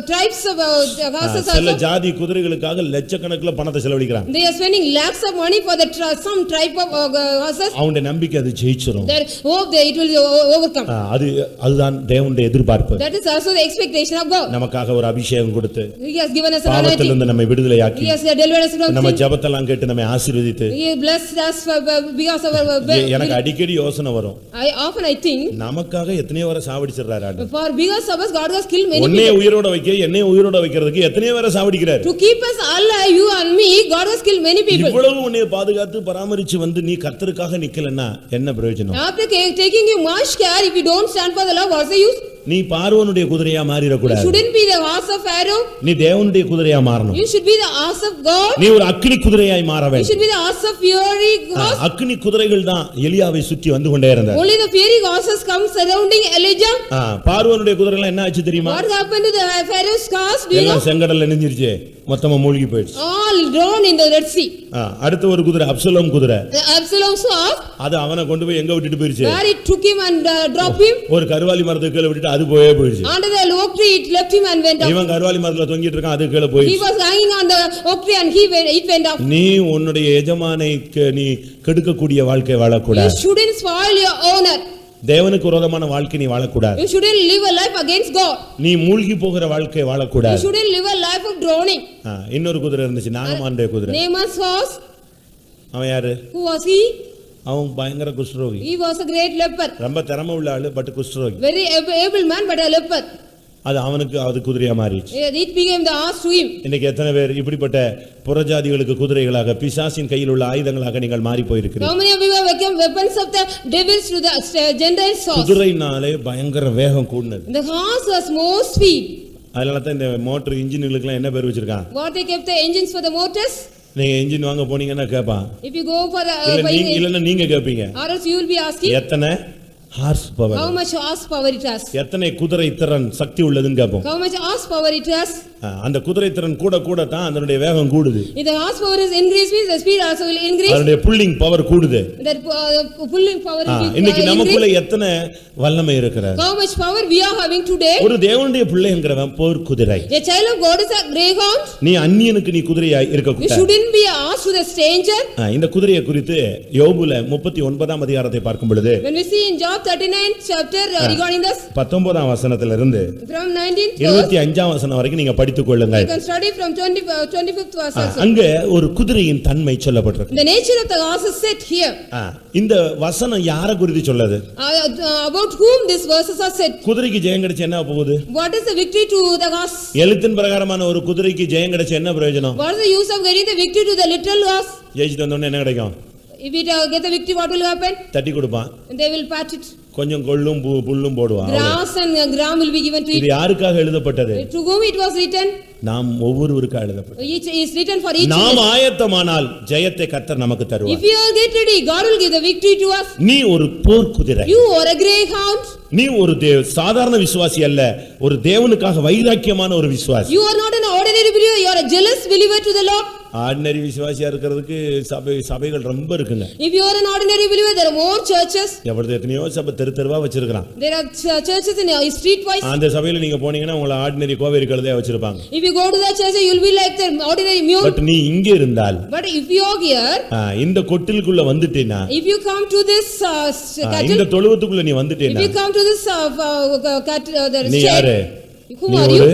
tribes of horses சில also. ஜாதி குதிரைகளுக்காக லட்சக்கணக்கில் பணத்தை செலவழிக்கிறாங்க. They are spending lakhs of money for the some tribe of horses. அவனுடைய நம்பிக்கை அது ஜெயிச்சிரும். Their hope it will overcome. அதுதான் தேவனுடைய எதிர்பார்ப்பு. That is also the expectation of God. நமக்காக ஒரு அபிஷேகம் கொடுத்து He has given us an பாவத்திலிருந்து anointing. நம்மை விடுதலையாக்கி He has delivered us from நம்ம sin. ஜெபத்தெல்லாம் கேட்டு நம்மை ஆசீர்வதித்து He blessed us because of our எனக்கு அடிக்கடி யோசனை வரும். I think நமக்காக எத்தனையோ வரை சாவடிச்சிடுறாரு ஆண்டு. for because of us God has killed many உன்னை people. உயிரோட வைக்க என்னை உயிரோட வைக்கிறதுக்கு எத்தனையோ வரை சாவடிக்கிறாரு. To keep us alive, you and me, God has killed many people. இவ்வளவு உன்னை பாதுகாத்து பராமரிச்சு வந்து நீ கர்த்தருக்காக நிக்கலன்னா என்ன பிரயோஜனம்? After taking you much care, if you don't stand for the Lord, what's the use? நீ பார்வோனுடைய குதிரையா மாறிட You கூடாது. shouldn't be the horse of Pharaoh. நீ தேவனுடைய குதிரையா மாறணும். You should be the horse of God. நீ ஒரு அக்கினி குதிரையாய் மாற You வேண்டும். should be the horse of fury horse. அக்கினி குதிரைகள் தான் எலியாவை சுற்றி வந்து கொண்டே இருந்தார். Only the fiery horses come surrounding Elijah. பார்வோனுடைய குதிரைலாம் என்ன ஆச்சு தெரியுமா? What happened to the Pharaoh's horse? Do you know? எல்லாம் செங்கடல்ல நெஞ்சிருச்சு, மொத்தமா மூழ்கி போயிடுச்சு. All drowned in the Red Sea. அடுத்த ஒரு குதிரை அப்சலோம் குதிரை. The Absalom's horse, அது அவனை கொண்டு போய் எங்க விட்டுட்டு போயிருச்சு? where it took him and dropped him. ஒரு கருவாலி மரத்துக்கு கீழே விட்டுட்டு அது போயிருச்சு. Under the oak tree, it left him and went off. இவன் கருவாலி மரத்துல தொங்கிட்டு இருக்கான், அது கீழே He போயிருச்சு. was hanging on the oak tree and it went off. நீ உன்னுடைய எஜமானை நீ கெடுக்கக்கூடிய வாழ்க்கை You வாழக்கூடாது. shouldn't spoil your owner. தேவனுக்கு விரோதமான வாழ்க்கை நீ வாழக்கூடாது. You shouldn't live a life against God. நீ மூழ்கி போகிற வாழ்க்கை You வாழக்கூடாது. shouldn't live a life of drowning. இன்னொரு குதிரை இருந்துச்சு, நாகமானுடைய குதிரை. Naaman's horse, அவன் யாரு? who was he? அவன் பயங்கர குஷ்டரோகி. He was a great leper. ரொம்ப திறமை உள்ள ஆளு, பட் குஷ்டரோகி. Very able man, but a leper. அது அவனுக்கு அது குதிரையா மாறிடுச்சு. It became the horse to him. இன்னைக்கு எத்தனை பேர் இப்படிப்பட்ட புறஜாதிகளுக்கு குதிரைகளாக பிசாசின் கையில் உள்ள ஆயுதங்களாக நீங்கள் மாறி போயிருக்கிறீர்கள்? How many of you have become weapons of the devils to the Gentiles' horse? குதிரைனாலே பயங்கர வேகம் கூடுனது. The horse was more speed. அதனால தான் இந்த மோட்டர் இன்ஜின்களுக்கு என்ன பேர் வச்சிருக்கான்? What they kept the engines for the motors? நீங்க இன்ஜின் வாங்க போனீங்கன்னா கேட்பான். If you go for the இல்லன்னா நீங்க கேட்பீங்க. or else you will be asking எத்தனை horse power? how much horsepower it has? எத்தனை குதிரை திறன் சக்தி உள்ளதுன்னு கேட்போம். How much horsepower it has? அந்த குதிரை திறன் கூட கூட தான் அதனுடைய வேகம் கூடுது. If the horsepower is increased, means the speed also will increase. அதனுடைய புல்லிங் பவர் கூடுது. That pulling power will இன்னைக்கு increase. நமக்குள்ள எத்தனை வல்லமை இருக்கிறது? How much power we are having today? ஒரு தேவனுடைய பிள்ளைங்கறவன் போர் குதிரை. A child of God is a greyhound. நீ அந்நியனுக்கு நீ குதிரையாய் இருக்க You கூடாது. shouldn't be a horse to the stranger. இந்த குதிரையை குறித்து யோபுல 39ஆம் அதிகாரத்தை பார்க்கும் பொழுது When we see in Job 39 chapter regarding this, 19ஆம் வசனத்திலிருந்து from 19th verse, 25ஆம் வசனம் வரைக்கும் நீங்க படித்துக் கொள்ளுங்கள். you can study from 25th verse also. அங்க ஒரு குதிரையின் தன்மை சொல்லப்பட்டிருக்கு. The nature of the horse is set here. இந்த வசனம் யாரை குறித்து சொல்லுது? About whom these verses are said. குதிரைக்கு ஜெயம் கிடைச்ச என்ன போகுது? What is the victory to the horse? எழுத்தின் பிரகாரமான ஒரு குதிரைக்கு ஜெயம் கிடைச்ச என்ன பிரயோஜனம்? What is the use of getting the victory to the little horse? ஜெயிச்சிட்டு வந்த உடனே என்ன கிடைக்கும்? If it get the victory, what will happen? தட்டி கொடுப்பான். They will pat it. கொஞ்சம் கொள்ளும் புல்லும் போடுவான். Grass and gram will be given to இது it. யாருக்காக எழுதப்பட்டது? To whom it was written? நாம் ஒவ்வொருவருக்காக எழுதப்பட்டது. It is written for each. நாம் ஆயத்தமானால் ஜெயத்தை கர்த்தர் நமக்கு தருவார். If you are get ready, God will give the victory to us. நீ ஒரு போர் குதிரை. You are a greyhound. நீ ஒரு சாதாரண விசுவாசி அல்ல, ஒரு தேவனுக்காக வைராக்கியமான ஒரு விசுவாசி. You are not an ordinary believer, you are a jealous believer to the Lord. Ordinary விசுவாசியா இருக்கிறதுக்கு சபைகள் ரொம்ப இருக்குங்க. If you are an ordinary believer, there are more churches. எத்தனையோ சபை தெருவா வச்சிருக்கான். There are churches in street wise. அந்த சபையில நீங்க போனீங்கன்னா உங்களை ஆர்டினரி கோவேரி கழுதையா வச்சிருப்பாங்க. If you go to that church, you will be like the ordinary mule. But நீ இங்க இருந்தால், But if you are here, இந்த கொட்டிலுக்குள்ள வந்துட்டேனா, if you come to this cattle, இந்த தொழுவத்துக்குள்ள நீ வந்துட்டேனா, if you come to this cattle, நீ யாரு? whom are you?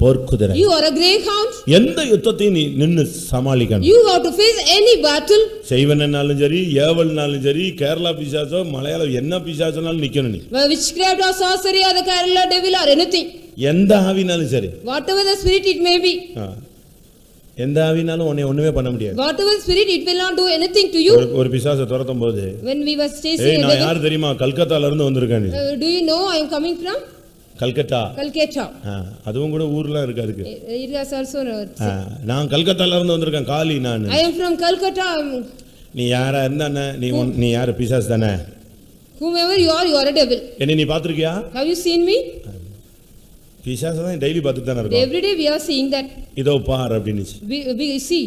போர்க்குதிரை. You are a greyhound. எந்த யுத்தத்தையும் நீ நின்னு சமாளிக்கணும். You have to face any battle. செய்வனாலும் சரி, ஏவல்னாலும் சரி, கேரளா பிசாசோ மலையாளம் என்ன பிசாசோனாலும் நிக்கணும் நீ. Witchcraft or sorcery or the Kerala devil or anything. எந்த ஆவினாலும் சரி. Whatever the spirit it may be. எந்த ஆவினாலும் உன்னை ஒண்ணுமே பண்ண முடியாது. Whatever spirit it will not do anything to you. ஒரு பிசாசை துரத்தும் போது, When we were chasing நான் யார் தெரியுமா? கல்கத்தால இருந்து வந்திருக்கேன். Do you know I am coming from? Calcutta. அதுவும் கூட ஊர்ல இருக்கு அதுக்கு. It is also. நான் கல்கத்தால இருந்து வந்திருக்கேன். காலி நான். I am from Calcutta. நீ யாரா இருந்தானே? நீ யாரு? பிசாசு தானே? Whomever you are a devil. என்ன நீ பாத்துக்கியா? Have you seen me? பிசாசு தான் டெய்லி பார்த்துட்டு தானே இருக்கோம். Every day we are seeing that. இதோ பார் அப்படினுச்சு. We see.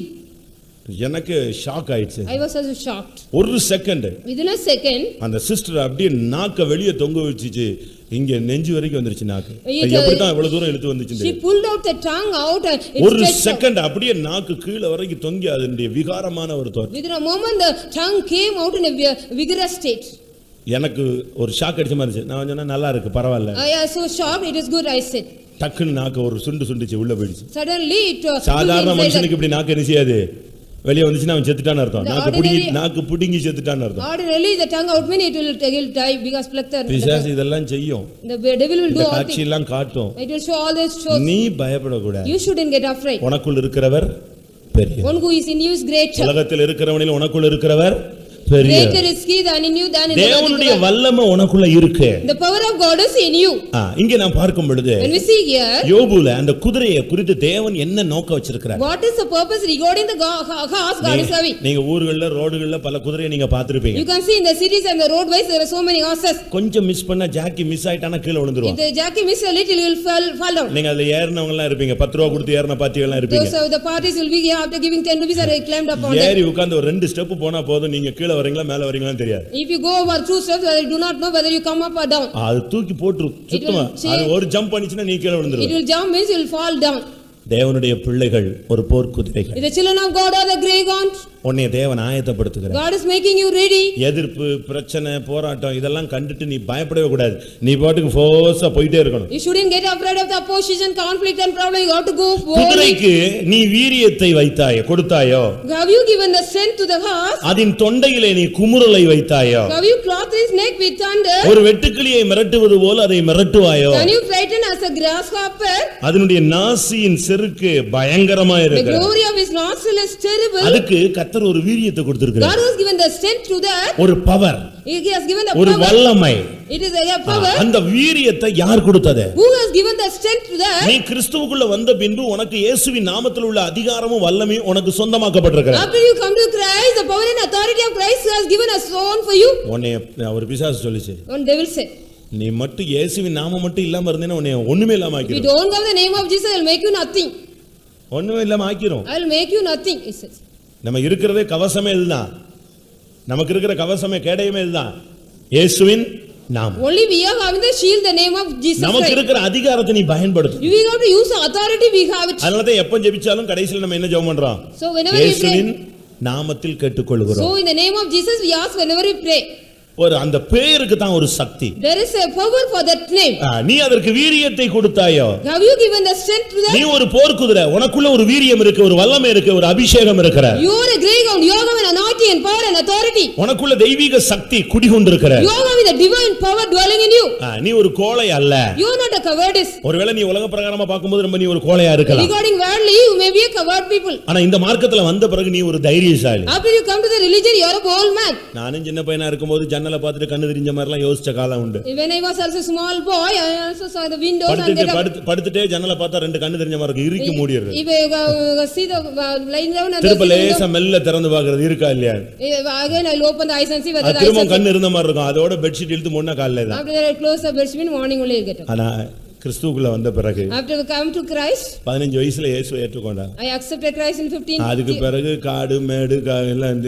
எனக்கு ஷாக் ஆயிடுச்சு. I was also shocked. ஒரு செகண்ட் Within a second, அந்த சிஸ்டர் அப்படியே நாக்க வெளிய தொங்க வச்சிச்சு. இங்க நெஞ்சு வரைக்கும் வந்துருச்சு நாக்கு. It- எப்படி தான் இவ்வளவு தூரம் இழுத்து வந்துச்சு? she pulled out the tongue out and it ஒரு stretched out. செகண்ட் அப்படியே நாக்கு கீழ வரைக்கும் தொங்கி அதனுடைய விகாரமான ஒரு தோற்றம். Within a moment, the tongue came out in a vigorous state. எனக்கு ஒரு ஷாக் அடிச்ச மாதிரி இருந்துச்சு. நான் சொன்னா நல்லா இருக்கு பரவாயில்ல. I was so shocked, it is good, I said. டக்குன்னு நாக்கு ஒரு சுண்டுச்சு உள்ள போயிடுச்சு. Suddenly, it சாதாரண pulled inside மனுஷனுக்கு இப்படி நாக்கு என்ன செய்யாது? வெளிய வந்துச்சுன்னா அவன் செத்துட்டான்னு அர்த்தம். The நாக்கு புடுங்கி செத்துட்டான்னு the- அர்த்தம். ordinarily, the tongue out means it will die because pluck the பிசாசு இதெல்லாம் செய்யும். the devil will இந்த do all காட்சி things. எல்லாம் காட்டும். It will show all these shows. நீ பயப்படக்கூடாது. You shouldn't get afraid. உனக்குள் இருக்கிறவர் பெரிய. One who is in you is greater. உலகத்தில் இருக்கிறவனில் உனக்குள் இருக்கிறவர் பெரிய. Greater is he than in you than in the தேவனுடைய world. வல்லமை உனக்குள்ள இருக்கு. The power of God is in you. இங்க நான் பார்க்கும் பொழுது When we see here, யோபுல அந்த குதிரையை குறித்து தேவன் என்ன நோக்கம் வச்சிருக்கிறார்? what is the purpose regarding the horse God is having? நீங்க ஊர்கள்ல ரோடுகள்ல பல குதிரையை நீங்க பார்த்திருப்பீங்க. You can see in the cities and the roadways there are so many horses. கொஞ்சம் மிஸ் பண்ணா ஜாக்கி மிஸ் ஆயிட்டானா கீழ If விழுந்துருவான். the jockey miss a little, he will fall down. நீங்க அதுல ஏறினவங்க எல்லாம் இருப்பீங்க. 10 ரூபாய் கொடுத்து ஏறின பாத்திகள் எல்லாம் இருப்பீங்க. Those the parties will be here after giving 10 rupees and climbed up on them. ஏறி உட்கார்ந்து ஒரு 2 ஸ்டெப் போனா போதும் நீங்க கீழ வரீங்களா மேல வரீங்களான்னு தெரியாது. If you go over 2 steps, you do not know whether you come up or down. அது தூக்கி போட்டு சுத்தமா அது ஒரு ஜம்ப் பண்ணிச்சுனா நீ கீழ It விழுந்துருவ. will jump means you will fall down. தேவனுடைய பிள்ளைகள் ஒரு போர் குதிரைகள். The children of God are the greyhounds. உன்னை தேவன் ஆயத்தப்படுத்துகிறார். God is making you ready. எதிர்ப்பு பிரச்சனை போராட்டம் இதெல்லாம் கண்டுட்டு நீ பயப்படவே கூடாது. நீ பாட்டுக்கு ஃபோர்ஸா போயிட்டே இருக்கணும். You shouldn't get afraid of the opposition, conflict and problem. You have to go boldly. குதிரைக்கு நீ வீரியத்தை வைத்தாயோ கொடுத்தாயோ? Have you given the strength to the horse? அதன் தொண்டையிலே நீ குமுறலை வைத்தாயோ? Have you clothed his neck with thunder? ஒரு வெட்டுக்கிளியை மிரட்டுவது போல அதை மிரட்டுவாயோ? Can you frighten as a grasshopper? அதனுடைய நாசியின் செருக்கு பயங்கரமா The இருக்கு. glory of his nostril is terrible. அதுக்கு கர்த்தர் ஒரு வீரியத்தை கொடுத்திருக்கிறார். God has given the strength to that. ஒரு power, He has given the ஒரு power. வல்லமை. It is a power. அந்த வீரியத்தை யார் கொடுத்தது? Who has given the strength to that? நீ கிறிஸ்துவுக்குள்ள வந்த பின்பு உனக்கு இயேசுவின் நாமத்தில் உள்ள அதிகாரமும் வல்லமையும் உனக்கு சொந்தமாக்கப்பட்டிருக்கிறது. After you come to Christ, the power and authority of Christ has given us own for you. உன்னை ஒரு பிசாசு சொல்லுச்சு, One devil said, நீ மட்டும் இயேசுவின் நாமம் மட்டும் இல்லாம இருந்தேன்னா உன்னை ஒண்ணுமே இல்லாம if you ஆக்கிரும். don't have the name of Jesus, I will make you nothing. ஒண்ணுமே இல்லாம ஆக்கிரும். I will make you nothing, he says. நம்ம இருக்கிறதே கவசமே இதுதான். நமக்கு இருக்கிற கவசமே கேடயமே இதுதான். இயேசுவின் நாமம். Only we are having the shield, the name of Jesus நமக்கு Christ. இருக்கிற அதிகாரத்தை நீ பயன்படுத்து. We have to use the authority we have it. அதனால தான் எப்ப ஜெபிச்சாலும் கடைசில நம்ம என்ன ஜெபம் பண்றோம்? So whenever we இயேசுவின் pray, நாமத்தில் கேட்டுக்கொள்கிறோம். so in the name of Jesus we ask whenever we pray. ஒரு அந்த பேருக்கு தான் ஒரு சக்தி. There is a power for that name. நீ அதற்கு வீரியத்தை கொடுத்தாயோ? Have you given the strength to நீ that? ஒரு போர்க்குதிரை, உனக்குள்ள ஒரு வீரியம் இருக்கு, ஒரு வல்லமை இருக்கு, ஒரு அபிஷேகம் இருக்கிற. You are a greyhound. You are having anointing and power and authority. உனக்குள்ள தெய்வீக சக்தி குடிகொண்டிருக்கிற. You are having the divine power dwelling in you. நீ ஒரு கோழை அல்ல. You are not a cowardice. ஒருவேளை நீ உலக பிரகாரமா பார்க்கும்போது ரொம்ப நீ ஒரு கோழையா இருக்கலாம். Regarding worldly, you may be a coward people. ஆனா இந்த மார்க்கத்துல வந்த பிறகு நீ ஒரு தைரியசாலி. After you come to the religion, you are a bold man. நானும் சின்ன பையனா இருக்கும்போது ஜன்னலை பார்த்துட்டு கண்ணு தெரிஞ்ச மாதிரி எல்லாம் யோசிச்ச காலம் உண்டு. When I was also small boy, I also saw the windows and get up. படுத்துட்டே ஜன்னலை பார்த்தா ரெண்டு கண்ணு தெரிஞ்ச மாதிரி இருக்கு, இறுக்கி மூடிடுறது. If I see the lying down and திரும்ப லேசா மெல்ல திறந்து பார்க்கிறது இருக்கா இல்லையா? again I'll open the eyes and see whether the eyes திரும்ப are கண்ணு இருந்த மாதிரி இருக்கும். அதோட பெட்ஷீட் இழுத்து மூடினா காலையில தான். after that I close the bedsheet morning only I get up. ஆனா கிறிஸ்துவுக்குள்ள வந்த பிறகு After we come to Christ, 15 வயசுல இயேசுவை ஏற்றுக்கொண்டார். I accepted Christ in 15. அதுக்கு பிறகு காடு மேடு எல்லாம்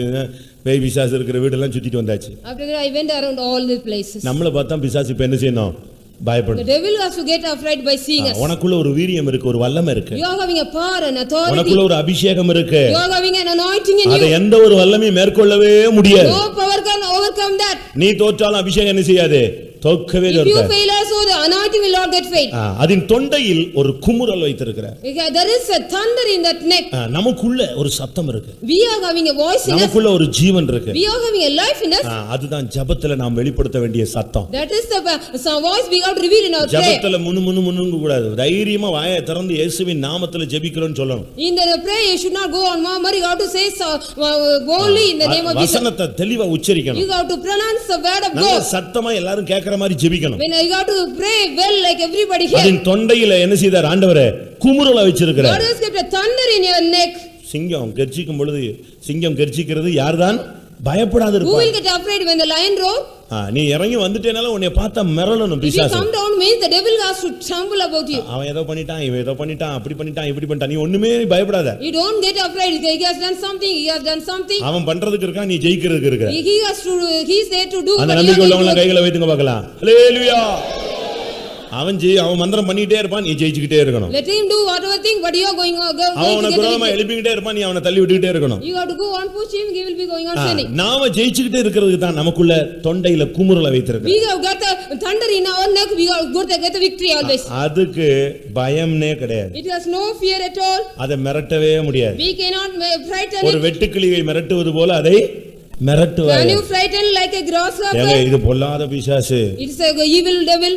பேய் பிசாசு இருக்கிற வீடெல்லாம் சுத்திட்டு வந்தாச்சு. After that I went around all the places. நம்மள பார்த்தா பிசாசு இப்ப என்ன செய்யணும்? The பயப்படும். devil has to get afraid by seeing us. உனக்குள்ள ஒரு வீரியம் இருக்கு, ஒரு வல்லமை இருக்கு. You are having a power and authority. உனக்குள்ள ஒரு அபிஷேகம் இருக்கு. You are having an anointing in அதை you. எந்த ஒரு வல்லமையும் மேற்கொள்ளவே முடியாது. No power can overcome that. நீ தோற்றாலும் அபிஷேகம் என்ன செய்யாது? தோற்கவே If you தோற்காது. fail also, the anointing will not get failed. அதன் தொண்டையில் ஒரு குமுறல் வைத்திருக்கிறார். There is a thunder in that neck. நமக்குள்ள ஒரு சத்தம் இருக்கு. We are having a voice in us. நமக்குள்ள ஒரு ஜீவன் இருக்கு. We are having a life in us. அதுதான் ஜெபத்துல நாம் வெளிப்படுத்த வேண்டிய சத்தம். That is the voice we have to reveal in our prayer. ஜெபத்துல முணுமுணுங்க கூடாது. தைரியமா வாயை திறந்து இயேசுவின் நாமத்துல ஜெபிக்கிறோம்னு சொல்லணும். In the prayer you should not go on murmur. You have to say boldly in the name of Jesus. வசனத்தை தெளிவா உச்சரிக்கணும். You have to pronounce the word of நல்ல God. சத்தமா எல்லாரும் கேக்குற மாதிரி ஜெபிக்கணும். When you have to pray well like everybody here. அதன் தொண்டையில என்ன செய்தார் ஆண்டவரே? குமுறலை வச்சிருக்கிறார். God has kept a thunder in your neck. சிங்கம் கர்ஜிக்கும் பொழுது சிங்கம் கர்ஜிக்கிறது யார்தான்? பயப்படாது Who இருப்பார். will get afraid when the lion roars? நீ இறங்கி வந்துட்டேனால உன்னை பார்த்தா மிரளணும் If you பிசாசு. come down means the devil has to tremble about you. அவன் ஏதோ பண்ணிட்டான், இவன் ஏதோ பண்ணிட்டான், அப்படி பண்ணிட்டான், இப்படி பண்ணிட்டான், நீ ஒண்ணுமே பயப்படாத. You don't get afraid. He has done something, he has done something. அவன் பண்றதுக்கு இருக்கான், நீ ஜெயிக்கிறதுக்கு இருக்க. He is there to do. அந்த நம்பிக்கை உள்ளவங்க கைகளை வைத்துங்க பார்க்கலாம். ஹல்லேலூயா. அவன் மந்திரம் பண்ணிட்டே இருப்பான், நீ ஜெயிச்சிட்டே இருக்கணும். Let him do whatever thing, but you are going on. அவனை குரோமா எழுப்பிக்கிட்டே இருப்பான், நீ அவனை தள்ளி விட்டுக்கிட்டே இருக்கணும். You have to go on push him, he will be going on sinning. நாம ஜெயிச்சிட்டே இருக்கிறதுக்கு தான் நமக்குள்ள தொண்டையில குமுறலை வைத்திருக்கிறோம். We have got the thunder in our neck, we have got the victory always. அதுக்கு பயம்னே கிடையாது. It has no fear at all. அதை மிரட்டவே முடியாது. We cannot frighten ஒரு வெட்டுக்கிளியை மிரட்டுவது போல அதை மிரட்டுவார். Can you frighten like a grasshopper? ஏங்க இது பொல்லாத பிசாசு. It is a evil devil.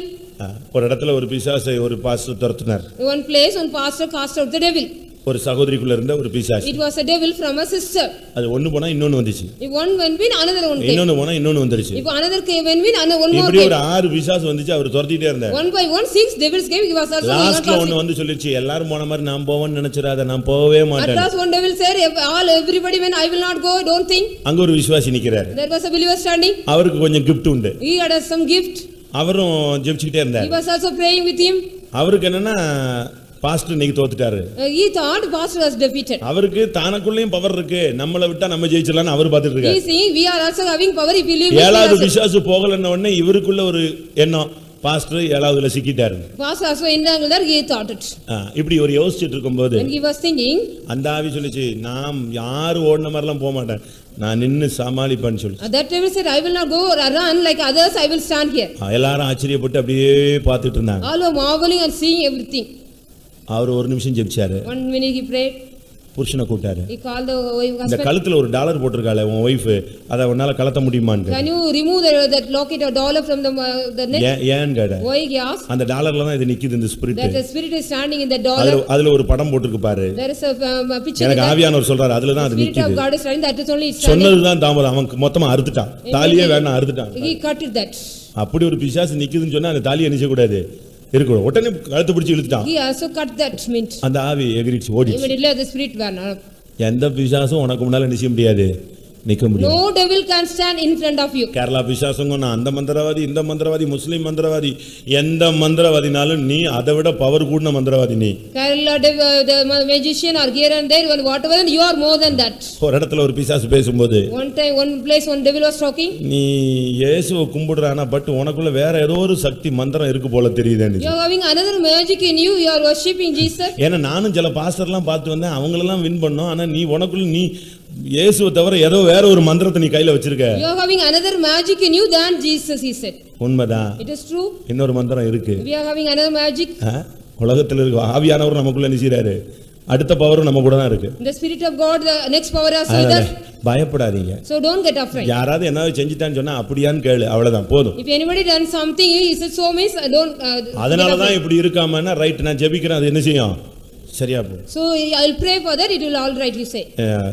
ஒரு இடத்துல ஒரு பிசாசை ஒரு pastor துரத்தினார். One place one pastor cast out the devil. ஒரு சகோதரிக்குள்ள இருந்த ஒரு பிசாசு. It was a devil from a sister. அது ஒன்னு போனா இன்னொன்னு வந்துச்சு. If one went in, another one came. இன்னொன்னு போனா இன்னொன்னு வந்துருச்சு. If another came went in, another one more இப்படி came. ஒரு 6 பிசாசு வந்துச்சு, அவர் துரத்திட்டே இருந்தார். One by one 6 devils came, he was also going on. லாஸ்ட்ல ஒன்னு வந்து சொல்லிச்சு, எல்லாரும் போன மாதிரி நான் போவேன்னு நினைச்சிராத, நான் போவே மாட்டேன். At last one devil said, everybody when I will not go, don't think. அங்க ஒரு விசுவாசி நிக்கிறார். There was a believer standing. அவருக்கு கொஞ்சம் gift உண்டு. He had some gift. அவரும் ஜெபிச்சிட்டே இருந்தார். He was also praying with him. அவருக்கு என்னன்னா பாஸ்டர் இன்னைக்கு தோத்துட்டாரு. He thought pastor was defeated. அவருக்கு தானக்குள்ளேயும் பவர் இருக்கு, நம்மள விட்டா நம்ம ஜெயிச்சலாம்னு அவர் பாத்துட்டு இருக்காரு. He saying we are also having power if we leave. ஏழாவது பிசாசு போகலன்ன உடனே இவருக்குள்ள ஒரு எண்ணம், pastor ஏழாவதுல சிக்கிட்டாரு. Pastor also entangled there, he thought it. இப்படி ஒரு யோசிச்சிட்டு இருக்கும்போது When he was thinking, அந்த ஆவி சொல்லுச்சு, நான் யாரு ஓடுன மாதிரிலாம் போக மாட்டேன், நான் நின்னு சமாளிப்பேன்னு சொல்லு. that devil said, I will not go or run like others, I will stand here. எல்லாரும் ஆச்சரியப்பட்டு அப்படியே பார்த்துட்டு இருந்தாங்க. All were marveling and seeing everything. அவர் ஒரு நிமிஷம் ஜெபிச்சாரு. 1 minute he prayed. புருஷனை கூட்டாரு. He called the wife. இந்த கழுத்துல ஒரு டாலர் போட்டிருக்காளே உன் வைஃப், அத உன்னால கலத்த முடியுமான்னு. Can you remove that locket or dollar from the neck? ஏன் கேட. Why he asked? அந்த டாலர்ல தான் இது நிக்குது இந்த spirit. That the spirit is standing in the dollar. அதுல ஒரு படம் போட்டிருக்கு பாரு. There is a picture. எனக்கு ஆவியானவர் சொல்றாரு, அதுல தான் அது நிக்குது. Spirit of God is standing, that is only standing. சொன்னதுதான் தாமதம், அவன் மொத்தமா அறுத்துட்டான். தாலியே வேணா அறுத்துட்டான். He cut it that. அப்படி ஒரு பிசாசு நிக்குதுன்னு சொன்னா அந்த தாலியை நிச்சய கூடாது. இருக்கணும். உடனே கழுத்து பிடிச்சு இழுத்துட்டான். He also cut that mint. அந்த ஆவி எகிரிச்சு ஓடிச்சு. Immediately the spirit ran up. எந்த பிசாசும் உனக்கு முன்னால நிச்சய முடியாது, நிக்க முடியாது. No devil can stand in front of you. Kerala பிசாசுங்க, அந்த மந்திரவாதி இந்த மந்திரவாதி முஸ்லிம் மந்திரவாதி, எந்த மந்திரவாதினாலும் நீ அதை விட பவர் கூடின மந்திரவாதி நீ. Kerala the magician or here and there, whatever, you are more than that. ஒரு இடத்துல ஒரு பிசாசு பேசும்போது, One time one place one devil was talking. நீ இயேசுவை கும்பிடுறானா, பட் உனக்குள்ள வேற ஏதோ ஒரு சக்தி மந்திரம் இருக்கு போல தெரியுதே. You are having another magic in you, you are worshipping Jesus. ஏன்னா நானும் சில பாஸ்டர்லாம் பார்த்து வந்தேன், அவங்களெல்லாம் வின் பண்ணோம். ஆனா நீ உனக்குள்ள நீ இயேசுவை தவிர ஏதோ வேற ஒரு மந்திரத்தை நீ கையில வச்சிருக்க. You are having another magic in you than Jesus, he said. உண்மைதான். It is true. இன்னொரு மந்திரம் இருக்கு. We are having another magic. உலகத்துல இருக்கு ஆவியானவர் நமக்குள்ள நிச்சயறாரு, அடுத்த பவரும் நம்ம கூட தான் இருக்கு. The spirit of God, the next power is with us. பயப்படாதீங்க. So don't get afraid. யாராவது என்னது செஞ்சிட்டான்னு சொன்னா அப்படியான்னு கேளு, அவ்வளவுதான் போதும். If anybody done something, he said so means don't. அதனால தான் இப்படி இருக்காமன்னா ரைட், நான் ஜெபிக்கிறேன், அது என்ன செய்யும், சரியா போ. So I will pray for that, it will all right, you say.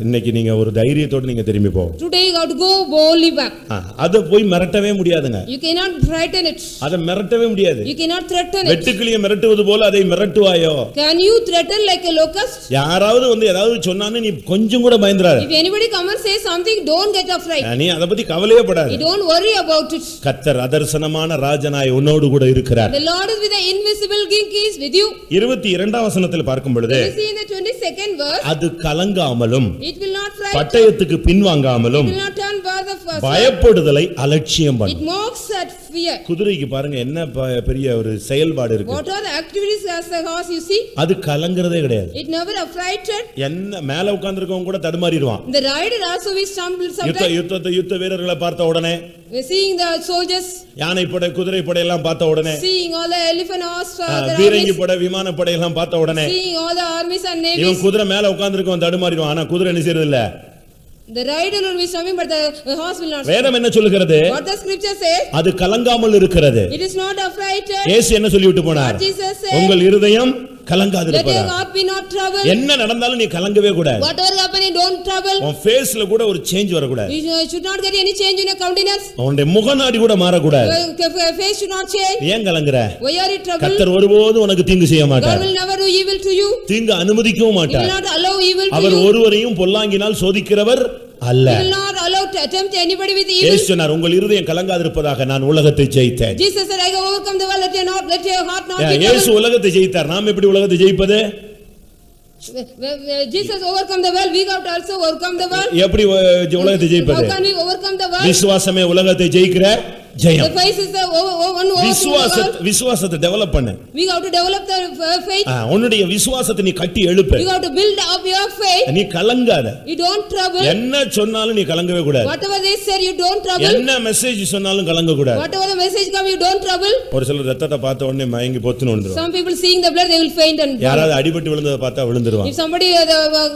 இன்னைக்கு நீங்க ஒரு தைரியத்தோட நீங்க திரும்பி போ. Today you have to go boldly back. அத போய் மிரட்டவே முடியாதுங்க. You cannot frighten it. அத மிரட்டவே முடியாது. You cannot threaten it. வெட்டுக்கிளியை மிரட்டுவது போல அதை மிரட்டுவாயோ? Can you threaten like a locust? யாராவது வந்து ஏதாவது சொன்னானே நீ கொஞ்சம் கூட பயந்துறாத. If anybody come and say something, don't get afraid. நீ அத பத்தி கவலையே படாத. You don't worry about it. கர்த்தர் அதர்சனமான ராஜனாய் உன்னோடு கூட இருக்கிறார். The Lord is with the invisible king, he is with you. 22ஆம் வசனத்தில் பார்க்கும் பொழுது, You see in the 22nd verse, அது கலங்காமலும் it will not frighten, பட்டயத்துக்கு பின்வாங்காமலும் it will not turn bar the first, பயப்படுதலை அலட்சியம் it பண்ணும். mocks at fear. குதிரைக்கு பாருங்க என்ன பெரிய ஒரு செயல்பாடு இருக்கு. What are the activities as the horse, you see? அது கலங்கறதே கிடையாது. It never affrighted. என்ன மேல உட்கார்ந்திருக்கவங்க கூட தடுமாறிடுவான். The rider also will stumble sometimes. யுத்த வீரர்களை பார்த்த உடனே, Seeing the soldiers, யானை படை குதிரை படை எல்லாம் பார்த்த உடனே, seeing all the elephant horse, பீரங்கி படை விமான படை எல்லாம் பார்த்த உடனே, seeing all the armies and navies, இவன் குதிரை மேல உட்கார்ந்திருக்கவன் தடுமாறிடுவான். ஆனா குதிரை என்ன செய்யறது இல்ல. the rider will be stumbling, but the horse will not. வேதம் என்ன சொல்லுகிறது? What the scripture says? அது கலங்காமல் இருக்கிறது. It is not affrighted. இயேசு என்ன சொல்லிவிட்டு போனார்? What Jesus said? உங்கள் இருதயம் Let your கலங்காதிருப்பதாக. heart be not troubled. என்ன நடந்தாலும் நீ கலங்கவே கூடாது. Whatever happening, don't trouble. உன் ஃபேஸ்ல கூட ஒரு சேஞ்ச் வரக்கூடாது. You should not get any change in your countenance. உன்னுடைய முகநாடி கூட மாறக்கூடாது. Your face should not change. ஏன் கலங்குற? Why are you troubled? கர்த்தர் ஒருபோதும் உனக்கு தீங்கு செய்ய God மாட்டார். will never do evil to you. தீங்கு அனுமதிக்கவும் He will மாட்டார். not allow evil to our you. ஒருவரையும் பொல்லாங்கினால் சோதிக்கிறவர் அல்ல. He will not allow to tempt anybody with evil. இயேசு சொன்னார், உங்கள் இருதயம் கலங்காதிருப்பதாக நான் உலகத்தை ஜெயித்தேன். Jesus said, I have overcome the world, let your heart not be இயேசு troubled. உலகத்தை ஜெயித்தார். நாம் எப்படி உலகத்தை ஜெயிப்பது? Jesus overcome the world, we got to also overcome the world. எப்படி உலகத்தை How ஜெயிப்பது? can we overcome the world? விசுவாசமே உலகத்தை ஜெயிக்கிற ஜெயம். The faith is the one who overcomes the world. விசுவாசத்தை டெவலப் பண்ணு. We have to develop the faith. உன்னுடைய விசுவாசத்தை நீ கட்டி எழுப்பு. You have to build up your faith. நீ கலங்காத. You don't trouble. என்ன சொன்னாலும் நீ கலங்கவே கூடாது. Whatever they said, you don't trouble. என்ன மெசேஜ் சொன்னாலும் கலங்க கூடாது. Whatever the message come, you don't trouble. ஒரு சிலர் ரத்தத்தை பார்த்த உடனே மயங்கி பொத்துன்னு விழுந்துருவாங்க. Some people seeing the blood, they will faint and யாராவது அடிபட்டு விழுந்ததை பார்த்தா விழுந்துருவாங்க. if somebody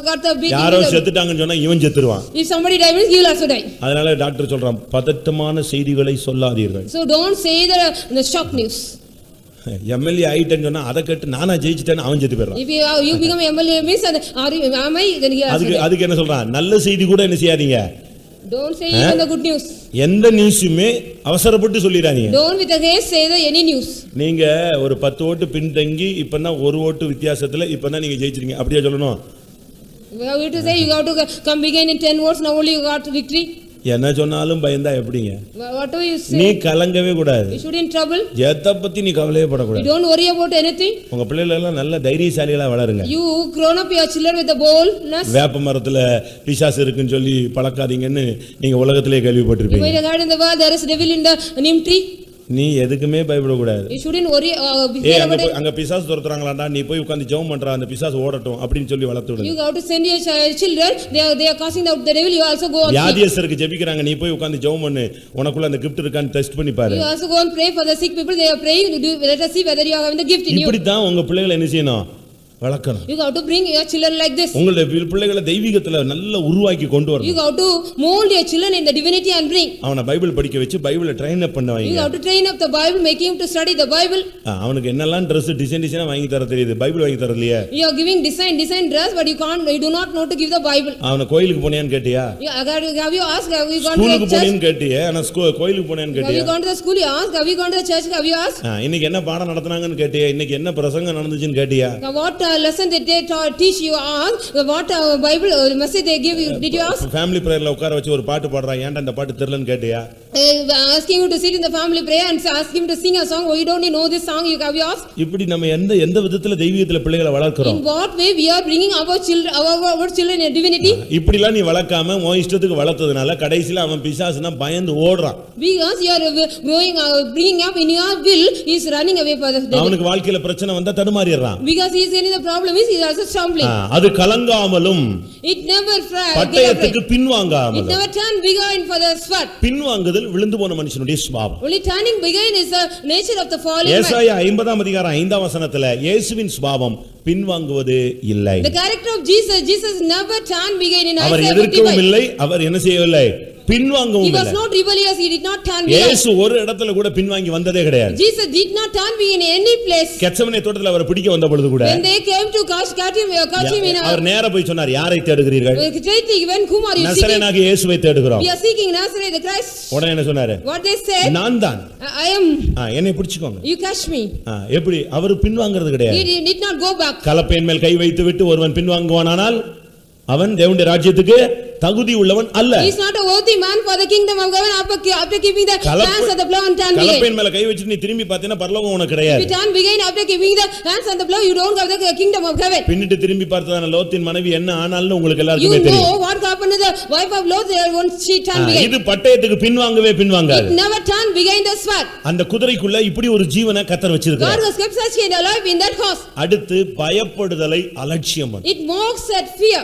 got the beating, யாரோ செத்துட்டாங்கன்னு சொன்னா இவன் செத்துருவான். if somebody dies, he will also die. அதனால டாக்டர் சொல்றான், பதட்டமான செய்திகளை சொல்லாதீர்கள். So don't say the shock news. MLA ஆயிட்டேன்னு சொன்னா அதை கேட்டு நானா ஜெயிச்சிட்டேன்னு அவன் செத்து போயிடுறான். If you become MLA means am I, then he also die. அதுக்கு என்ன சொல்றான், நல்ல செய்தி கூட என்ன செய்யாதீங்க. Don't say even the good news. எந்த நியூஸுமே அவசரப்பட்டு சொல்லிடாதீங்க. Don't with a haste say the any news. நீங்க ஒரு 10 ஓட்டு பின்தங்கி இப்பதான் ஒரு ஓட்டு வித்தியாசத்துல இப்பதான் நீங்க ஜெயிச்சிருக்கீங்க அப்படியே சொல்லணும். We have to say you have to come begin in 10 votes, now only you got victory. என்ன சொன்னாலும் பயந்தா எப்படிங்க? Whatever you நீ say, கலங்கவே கூடாது. you should in trouble. எதை பத்தி நீ கவலையே You படக்கூடாது. don't worry about anything. உங்க பிள்ளைகள் எல்லாம் நல்ல தைரியசாலிகளா வளருங்க. You grown up your children with the boldness. வேப்ப மரத்துல பிசாசு இருக்குன்னு சொல்லி பழக்காதீங்கன்னு நீங்க உலகத்திலே You கேள்விப்பட்டிருப்பீங்க. might have heard in the world there is devil in the neem tree. நீ எதுக்குமே பயப்படக்கூடாது. You shouldn't worry be ஏய் fear about it. அங்க பிசாசு துரத்துறாங்களாடா, நீ போய் உட்கார்ந்து ஜெபம் பண்றா, அந்த பிசாசு ஓடட்டும் அப்படின்னு சொல்லி வளர்த்து விடுங்க. You have to send your children, they are casting out the devil, you also go on. வியாதியஸ்தருக்கு ஜெபிக்கிறாங்க, நீ போய் உட்கார்ந்து ஜெபம் பண்ணு, உனக்குள்ள அந்த gift இருக்கான்னு டெஸ்ட் பண்ணி பாரு. You also go and pray for the sick people, they are praying, let us see whether you are having the gift in you. இப்படி தான் உங்க பிள்ளைகளை என்ன செய்யணும், வளர்க்கணும். You have to bring your children like this. உங்களுடைய பிள்ளைகளை தெய்வீகத்துல நல்ல உருவாக்கி கொண்டு வரணும். You have to mold your children in the divinity and bring. அவனை பைபிள் படிக்க வச்சு பைபிளை ட்ரெயின் அப் பண்ண You வைங்க. have to train up the Bible, making him to study the Bible. அவனுக்கு என்னெல்லாம் Dress டிசைனா வாங்கி தர தெரியுது, பைபிள் வாங்கி தரலையே. You are giving design dress, but you do not know to give the Bible. அவனை கோயிலுக்கு போனியான்னு கேட்டியா? Have you asked, have you gone to ஸ்கூலுக்கு the church? போனியான்னு கேட்டியே, ஆனா கோயிலுக்கு போனியான்னு Have you கேட்டியா? gone to the school? You asked. Have you gone to the church? Have you asked? இன்னைக்கு என்ன பாடம் நடத்துனாங்கன்னு கேட்டியா? இன்னைக்கு என்ன பிரசங்கம் நடந்துச்சுன்னு கேட்டியா? Now, what lesson did they teach you? Ask. What Bible message they give you? Did you ask? Family பிரேயர்ல உட்கார வச்சு ஒரு பாட்டு பாடுறா, ஏன்டா அந்த பாட்டு தெரியலன்னு கேட்டியா? Asking you to sit in the family prayer and ask him to sing a song. Why don't you know this song? Have you asked? இப்படி நம்ம எந்த விதத்துல தெய்வீகத்துல பிள்ளைகளை வளர்க்கிறோம்? In what way we are bringing our children in divinity? இப்படிலாம் நீ வளர்க்காம உன் இஷ்டத்துக்கு வளர்த்ததுனால கடைசில அவன் பிசாசுனா பயந்து ஓடுறான். Because you are growing, bringing up in your will, he is running away for the devil. அவனுக்கு வாழ்க்கையில பிரச்சனை வந்தா தடுமாறிடுறான். Because he is in the problem is he is also stumbling. அது கலங்காமலும் It never பட்டயத்துக்கு It பின்வாங்காமலும். never turn behind for the sword. பின்வாங்குதல் விழுந்து போன மனுஷனுடைய சுபாவம். Only turning behind is the nature of the fallen man. ஏசாயா 50ஆம் அதிகாரம் 5ஆம் வசனத்துல இயேசுவின் சுபாவம் பின்வாங்குவது இல்லை. The character of Jesus never turned behind in our Isaiah எதிர்க்கவும் 55. இல்லை, அவர் என்ன செய்யவில்லை, பின்வாங்கவும் He was இல்லை. not rebellious, he did not turn behind. இயேசு ஒரு இடத்துல கூட பின்வாங்கி வந்ததே கிடையாது. Jesus did not turn behind in any place. Gethsemane தோட்டத்துல அவரை பிடிக்க வந்த பொழுது கூட When they came to catch him in அவர் நேரா போய் சொன்னார், யாரை தேடுகிறீர்கள்? straightly when whom are you seeking? நசரேயனாகிய இயேசுவை தேடுகிறோம். We are seeking Nazareth the Christ. உடனே என்ன சொன்னாரு? What they said? நான் தான். I am. என்னை பிடிச்சுக்கோங்க. You catch me. எப்படி அவர் பின்வாங்கிறது கிடையாது. He did not go back. கலப்பையின் மேல் கை வைத்து விட்டு ஒருவன் பின்வாங்குவானானால் அவன் தேவனுடைய ராஜ்யத்துக்கு தகுதி உள்ளவன் அல்ல. He is not a worthy man for the kingdom of God after keeping the hands of the plow and turn behind. கலப்பையின் மேல கை வச்சிட்டு நீ திரும்பி பார்த்தேன்னா பரலோகம் உனக்கு கிடையாது. If you turn behind after keeping the hands on the plow, you don't have the kingdom of heaven. பின்னிட்டு திரும்பி பார்த்ததான லோத்தின் மனைவி என்ன ஆனாலும் உங்களுக்கு You எல்லாருக்குமே தெரியும். know what happened to the wife of Lot once she turned behind. இது பட்டயத்துக்கு பின்வாங்காது. It never turned behind the sword. அந்த குதிரைக்குள்ள இப்படி ஒரு ஜீவனை கர்த்தர் வச்சிருக்கார். God has kept such a life in that horse. அடுத்து பயப்படுதலை அலட்சியம். It mocks at fear.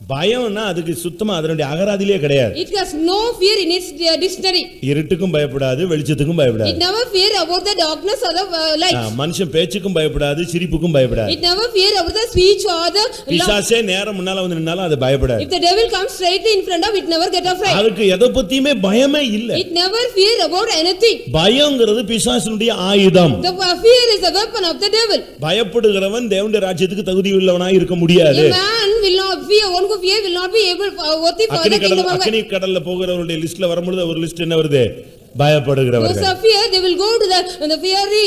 பயம்னா அதுக்கு சுத்தமா அதனுடைய அகராதியிலே கிடையாது. It has no fear in its dictionary. இருட்டுக்கும் பயப்படாது, வெளிச்சத்துக்கும் பயப்படாது. It never fear about the darkness or the light. மனுஷன் பேச்சுக்கும் பயப்படாது, சிரிப்புக்கும் பயப்படாது. It never fear about the speech or the பிசாசே நேரா முன்னால வந்து நின்னாலும் அது பயப்படாது. If the devil comes straightly in front of it, never get afraid. அதுக்கு எதை பத்தியுமே பயமே இல்ல. It never fear about anything. பயம்ங்கிறது பிசாசுனுடைய ஆயுதம். The fear is the weapon of the devil. பயப்படுகிறவன் தேவனுடைய ராஜ்யத்துக்கு தகுதி உள்ளவனாய் இருக்க முடியாது. A man will not fear, one who fear will not be able worthy for the kingdom of God. அக்கினி கடல்ல போகிறவருடைய லிஸ்ட்ல வரும்போது ஒரு லிஸ்ட் என்ன வருது? பயப்படுகிறவர்கள். Those are fear, they will go to the fiery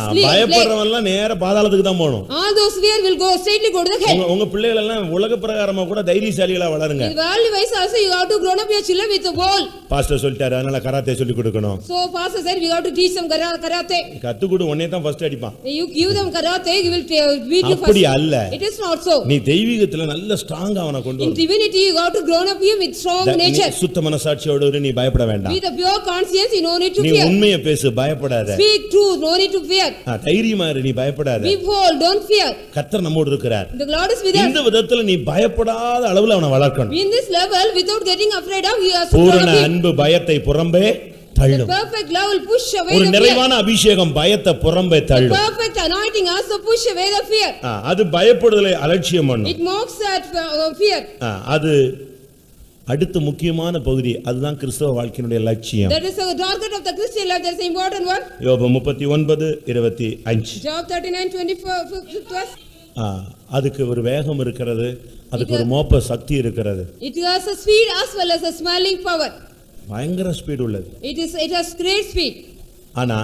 sleep. பயப்படுறவன்லாம் நேரா பாதாளத்துக்கு தான் போகணும். All those fear will go straightly go to the hell. உங்க பிள்ளைகள் எல்லாம் உலக பிரகாரமா கூட தைரியசாலிகளா வளருங்க. In worldly wise also you have to grow up your children with a ball. Pastor சொல்லிட்டாரு அதனால கராத்தே சொல்லி கொடுக்கணும். So pastor said we have to teach them karate. கத்துக்குடு உன்னை தான் ஃபர்ஸ்ட் அடிப்பான். You give them karate, he will beat you first. அப்படி அல்ல. It is not so. நீ தெய்வீகத்துல நல்ல ஸ்ட்ராங்கா அவனை கொண்டு வர. In divinity you have to grow up here with strong nature. சுத்த மனசாட்சியோட நீ பயப்பட வேண்டாம். With a pure conscience, you no need to நீ fear. உண்மையை பேசு பயப்படாத. Speak truth, no need to fear. தைரியமா இரு நீ பயப்படாத. Be bold, don't fear. கர்த்தர் நம்மோடு இருக்கிறார். The Lord is with us. இந்த விதத்துல நீ பயப்படாத அளவுல அவனை வளர்க்கணும். In this level, without getting afraid of, he has to பூரண அன்பு பயத்தை புறம்பே தள்ளும். The perfect love will push away ஒரு the fear. நிறைவான அபிஷேகம் பயத்தை புறம்பே The தள்ளும். perfect anointing also push away the fear. அது பயப்படுதலை அலட்சியம் பண்ணும். It mocks that fear. அது அடுத்த முக்கியமான பகுதி அதுதான் கிறிஸ்தவ வாழ்க்கையினுடைய லட்சியம். That is the target of the Christian life. That is the important one. யோபு 39:25. Job 39:24. அதுக்கு ஒரு வேகம் இருக்கிறது, அதுக்கு ஒரு மோப்ப சக்தி இருக்கிறது. It has a speed as well as a smelling power. பயங்கர ஸ்பீட் உள்ளது. It has great speed. ஆனா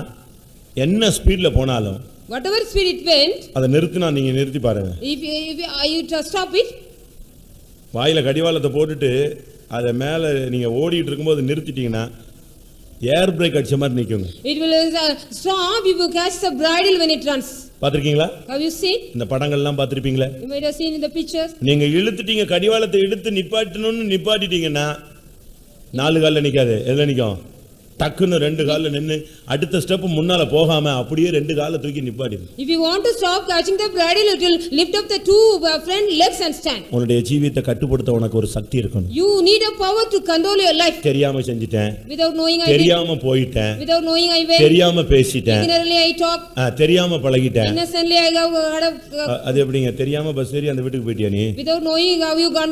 என்ன ஸ்பீட்ல போனாலும் Whatever speed it went, அதை நிறுத்தினா நீங்க நிறுத்தி பாருங்க. if you just stop it, வாயில கடிவாளத்தை போட்டுட்டு அதை மேல நீங்க ஓடிட்டு இருக்கும்போது நிறுத்திட்டீங்கன்னா ஏர் பிரேக் அடிச்ச மாதிரி நிக்குங்க. it will stop if you catch the bridle when it runs. பாத்திருக்கீங்களா? Have you seen? இந்த படங்கள் எல்லாம் பாத்திருப்பீங்களா? You might have seen in the pictures. நீங்க இழுத்துட்டீங்க கடிவாளத்தை இழுத்து நிப்பாட்டணும்னு நிப்பாட்டிட்டீங்கன்னா நாலு கால்ல நிக்காது. எதுல நிக்கும்? டக்குன்னு ரெண்டு கால்ல நின்னு அடுத்த ஸ்டெப் முன்னால போகாம அப்படியே ரெண்டு கால்ல தூக்கி நிப்பாட்டிடு. If you want to stop catching the bridle, it will lift up the two front legs and stand. உன்னுடைய ஜீவியத்தை கட்டுப்படுத்த உனக்கு ஒரு சக்தி இருக்கணும். You need a power to control your life. தெரியாம செஞ்சிட்டேன், Without knowing I did. தெரியாம போயிட்டேன், Without knowing I went. தெரியாம பேசிட்டேன், Ignorantly I talk. தெரியாம பழகிட்டேன். Innocently I had அது எப்படிங்க? தெரியாம பஸ் ஏறி அந்த வீட்டுக்கு போயிட்டியா நீ? Without knowing how you got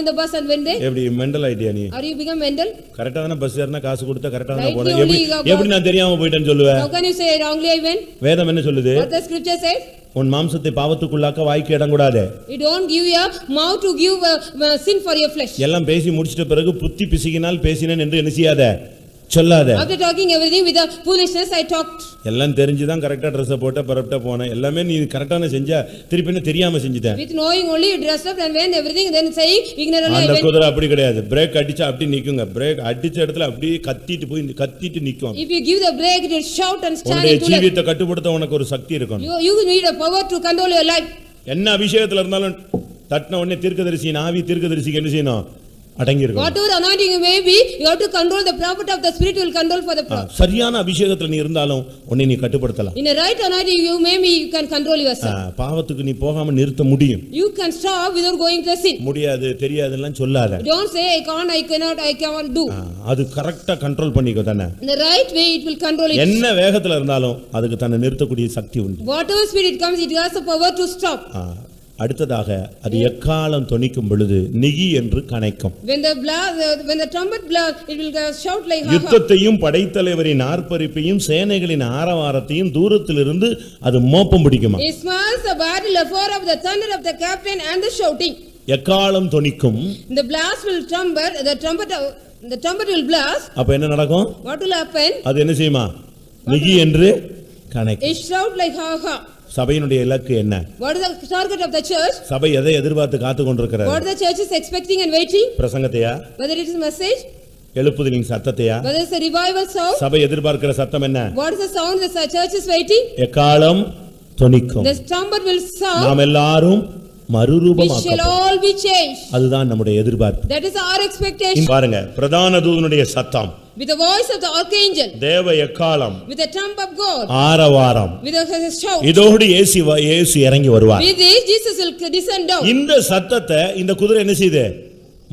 in the bus and went there. எப்படி மெண்டல் ஆயிட்டியா நீ? Are you become mental? கரெக்ட்டா தான பஸ் ஏறினா காசு கொடுத்தா கரெக்ட்டா தான Rightly போறேன். only எப்படி நான் தெரியாம போயிட்டேன்னு சொல்லுவேன்? How can you say wrongly I went? வேதம் என்ன சொல்லுது? What the scripture says? உன் மாம்சத்தை பாவத்துக்குள்ளாக்க வாய்க்கு இடம் கூடாது. You don't give your mouth to give sin for your flesh. எல்லாம் பேசி முடிச்சிட்ட பிறகு புத்தி பிசிகினால் பேசினேன் என்று என்ன செய்யாத சொல்லாத. After talking everything with the foolishness I talked. எல்லாம் தெரிஞ்சுதான் கரெக்ட்டா Dress போட்ட பரப்ட்ட போனேன். எல்லாமே நீ கரெக்ட்டான செஞ்சா திருப்பி என்ன தெரியாம செஞ்சிட்டேன். With knowing only you dressed up and when everything then saying ignorantly I அந்த went. குதிரை அப்படி கிடையாது. பிரேக் அடிச்சா அப்படி நிக்குங்க. பிரேக் அடிச்ச இடத்துல அப்படியே கத்திட்டு நிக்கும். If you give the break it will shout and stand உன்னுடைய into ஜீவியத்தை கட்டுப்படுத்த உனக்கு ஒரு சக்தி இருக்கணும். You need a power to control your life. என்ன அபிஷேகத்துல இருந்தாலும் தட்டின உடனே தீர்க்கதரிசி ஆவி தீர்க்கதரிசிக்கு என்ன செய்யணும்? அடங்கி இருக்கணும். Whatever anointing you may be, you have to control the prophet of the spirit will control for the prophet. சரியான அபிஷேகத்துல நீ இருந்தாலும் உன்னை நீ கட்டுப்படுத்தலாம். In a right anointing you you can control yourself. பாவத்துக்கு நீ போகாம நிறுத்த முடியும். You can stop without going to sin. முடியாது தெரியாதுன்னு சொல்லாத. Don't say I can't, I cannot, I can't do. அது கரெக்ட்டா கண்ட்ரோல் பண்ணிக்கோ தானே. In the right way it will control it. என்ன வேகத்துல இருந்தாலும் அதுக்கு தன்னை நிறுத்தக்கூடிய சக்தி உண்டு. Whatever spirit comes it has the power to stop. அடுத்ததாக அது எக்காலம் தொனிக்கும் பொழுது நிகி என்று கனைக்கும். When the trumpet blast it will shout like ha ha. யுத்தத்தையும் படைத்தலைவரின் ஆர்ப்பரிப்பையும் சேனைகளின் ஆரவாரத்தையும் தூரத்திலிருந்து அது மோப்பம் பிடிக்குமா. It smells the battle afar of the thunder of the captain and the shouting. எக்காலம் தொனிக்கும். The blast will trumpet, the trumpet will blast. அப்ப என்ன நடக்கும்? What will happen? அது என்ன செய்யுமா? நிகி என்று கனைக்கும். It shout like ha ha. சபையினுடைய இலக்கு என்ன? What is the target of the church? சபை எதை எதிர்பார்த்து காத்து கொண்டிருக்கிறது? What the church is expecting and waiting? பிரசங்கத்தையா? Whether it is message? எழுப்புதலின் சத்தத்தையா? Whether it's a revival sound? சபை எதிர்பார்க்கிற சத்தம் என்ன? What is the sound the church is waiting? எக்காலம் தொனிக்கும். The trumpet will sound. நாம் எல்லாரும் We shall all be changed. அதுதான் நம்முடைய எதிர்பார்ப்பு. That is our expectation. பாருங்க பிரதான தூதனுடைய சத்தம். With the voice of the archangel. தேவ எக்காலம். With the trump of God. ஆரவாரம். With a shout. இதோடு இயேசு இறங்கி வருவார். With this Jesus will descend down. இந்த சத்தத்தை இந்த குதிரை என்ன செய்யுது?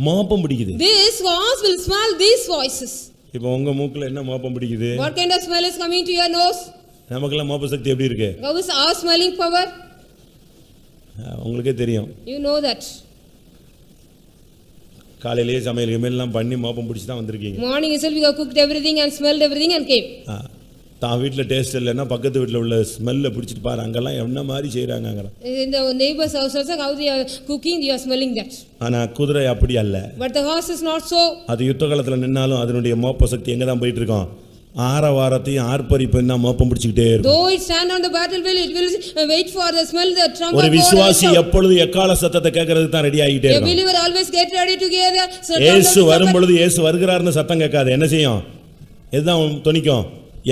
மோப்பம் பிடிக்குது. This voice will smell these voices. இப்போ உங்க மூக்குல என்ன மோப்பம் பிடிக்குது? What kind of smell is coming to your nose? நமக்கெல்லாம் மோப்ப சக்தி எப்படி இருக்கு? How is our smelling power? உங்களுக்கே தெரியும். You know that. காலையிலேயே சமையல் எல்லாம் பண்ணி மோப்பம் பிடிச்சி தான் வந்திருக்கீங்க. Morning itself we have cooked everything and smelled everything and came. தான் வீட்டுல டேஸ்ட் இல்லைன்னா பக்கத்து வீட்டுல உள்ள ஸ்மெல்ல பிடிச்சிட்டு பாரு அங்கெல்லாம் என்ன மாதிரி செய்யறாங்க. In the neighbor's house also, how they are cooking, you are smelling that. ஆனா குதிரை அப்படி அல்ல. But the horse is not so. அது யுத்த காலத்துல நின்னாலும் அதனுடைய மோப்ப சக்தி எங்க தான் போயிட்டு இருக்கோம், ஆரவாரத்தையும் ஆர்ப்பரிப்பையும் தான் மோப்பம் பிடிச்சிக்கிட்டே இருக்கும். Though it stand on the battlefield, it will wait for the smell, the trumpet. ஒரு விசுவாசி எப்பொழுது எக்கால சத்தத்தை கேட்கறதுக்கு தான் ரெடி ஆகிட்டே A இருக்கும். believer always get ready to hear the இயேசு வரும் பொழுது இயேசு வருகிறார்னு சத்தம் கேட்காது, என்ன செய்யும், இதுதான் தொனிக்கும்,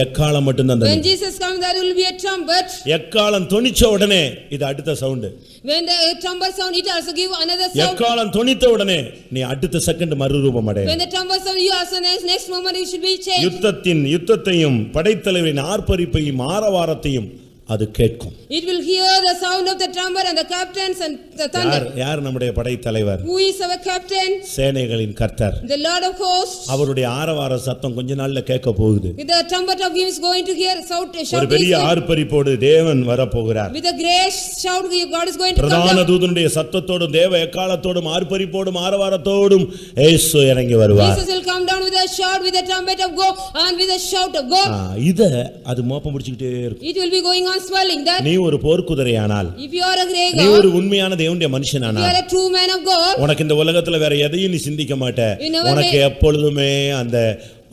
எக்காலம் மட்டும்தான். When Jesus comes, there will be a trumpet. எக்காலம் தொனிச்ச உடனே இது அடுத்த sound. When the trumpet sound, it also give another sound. எக்காலம் தொனித்த உடனே நீ அடுத்த செகண்ட் மறுரூபம் அடைய. When the trumpet sound, you also next moment you should be changed. யுத்தத்தையும் படைத்தலைவரின் ஆர்ப்பரிப்பையும் ஆரவாரத்தையும் அது கேட்கும். It will hear the sound of the trumpet and the captains and the thunder. யார் நம்முடைய படைத்தலைவர்? Who is our captain? சேனைகளின் கர்த்தர். The Lord of hosts. அவருடைய ஆரவார சத்தம் கொஞ்ச நாள்ல கேட்க போகுது. With the trumpet of him is going to hear shout. ஒரு பெரிய ஆர்ப்பரிப்போடு தேவன் வர போகிறார். With a great shout God is going to come. பிரதான தூதனுடைய சத்தத்தோடும் தேவ எக்காலத்தோடும் ஆர்ப்பரிப்போடும் ஆரவாரத்தோடும் இயேசு இறங்கி வருவார். Jesus will come down with a shout, with a trumpet of God and with a shout of God. இத அது மோப்பம் பிடிச்சிட்டே இருக்கும். It will be going on swelling that. நீ ஒரு போர்க்குதிரையானால், If you are a great நீ God, ஒரு உண்மையான தேவனுடைய மனுஷனானால், you are a true man of God, உனக்கு இந்த உலகத்துல வேற எதையும் நீ சிந்திக்க மாட்ட. You never உனக்கு எப்பொழுதுமே அந்த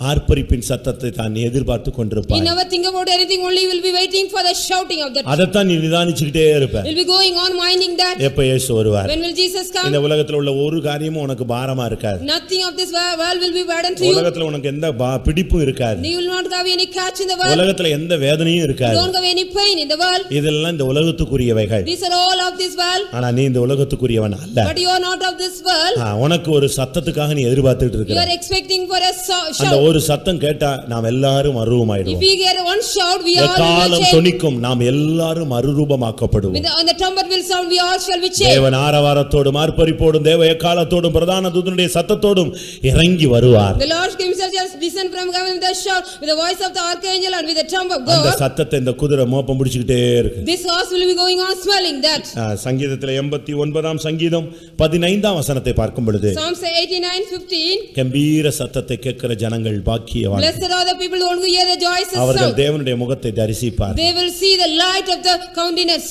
ஆர்ப்பரிப்பின் சத்தத்தை தான் நீ எதிர்பார்த்து கொண்டிருப்பாய். You never think about anything, only will be waiting for the shouting of that. அதத்தான் நீ நிதானிச்சுக்கிட்டே இருப்ப. Will be going on minding that. எப்ப இயேசு வருவார்? When will Jesus come? இந்த உலகத்துல உள்ள ஒரு காரியமும் உனக்கு பாரமா இருக்காது. Nothing of this world will be burden to you. உலகத்துல உனக்கு எந்த பிடிப்பும் இருக்காது. You will not have any catch in the world. உலகத்துல எந்த வேதனையும் இருக்காது. You don't have any pain in the world. இதெல்லாம் இந்த உலகத்துக்குரியவைகள். These are all of this world. ஆனா நீ இந்த உலகத்துக்குரியவன் அல்ல. But you are not of this world. உனக்கு ஒரு சத்தத்துக்காக நீ எதிர்பார்த்துட்டு இருக்க. You are expecting for a shout. அந்த ஒரு சத்தம் கேட்டா நாம் எல்லாரும் மறுரூபமாயிடுவோம். If we hear one shout, we all will எக்காலம் change. தொனிக்கும், நாம் எல்லாரும் மறுரூபமாக்கப்படுவோம். When the trumpet will sound, we all shall be changed. தேவன் ஆரவாரத்தோடும் ஆர்ப்பரிப்போடும் தேவ எக்காலத்தோடும் பிரதான தூதனுடைய சத்தத்தோடும் இறங்கி வருவார். The Lord himself shall descend from heaven with a shout, with the voice of the archangel and with the trump of அந்த God. சத்தத்தை இந்த குதிரை மோப்பம் பிடிச்சிட்டே இருக்கு. This horse will be going on swelling that. சங்கீதத்திலே 89ஆம் சங்கீதம் 15ஆம் வசனத்தை பார்க்கும் பொழுது, Psalms 89:15. கம்பீர சத்தத்தை கேட்கிற ஜனங்கள் பாக்கியவான்கள். Blessed are the people who hear the joyous அவர்கள் sound. தேவனுடைய முகத்தை தரிசிப்பார். They will see the light of the countenance.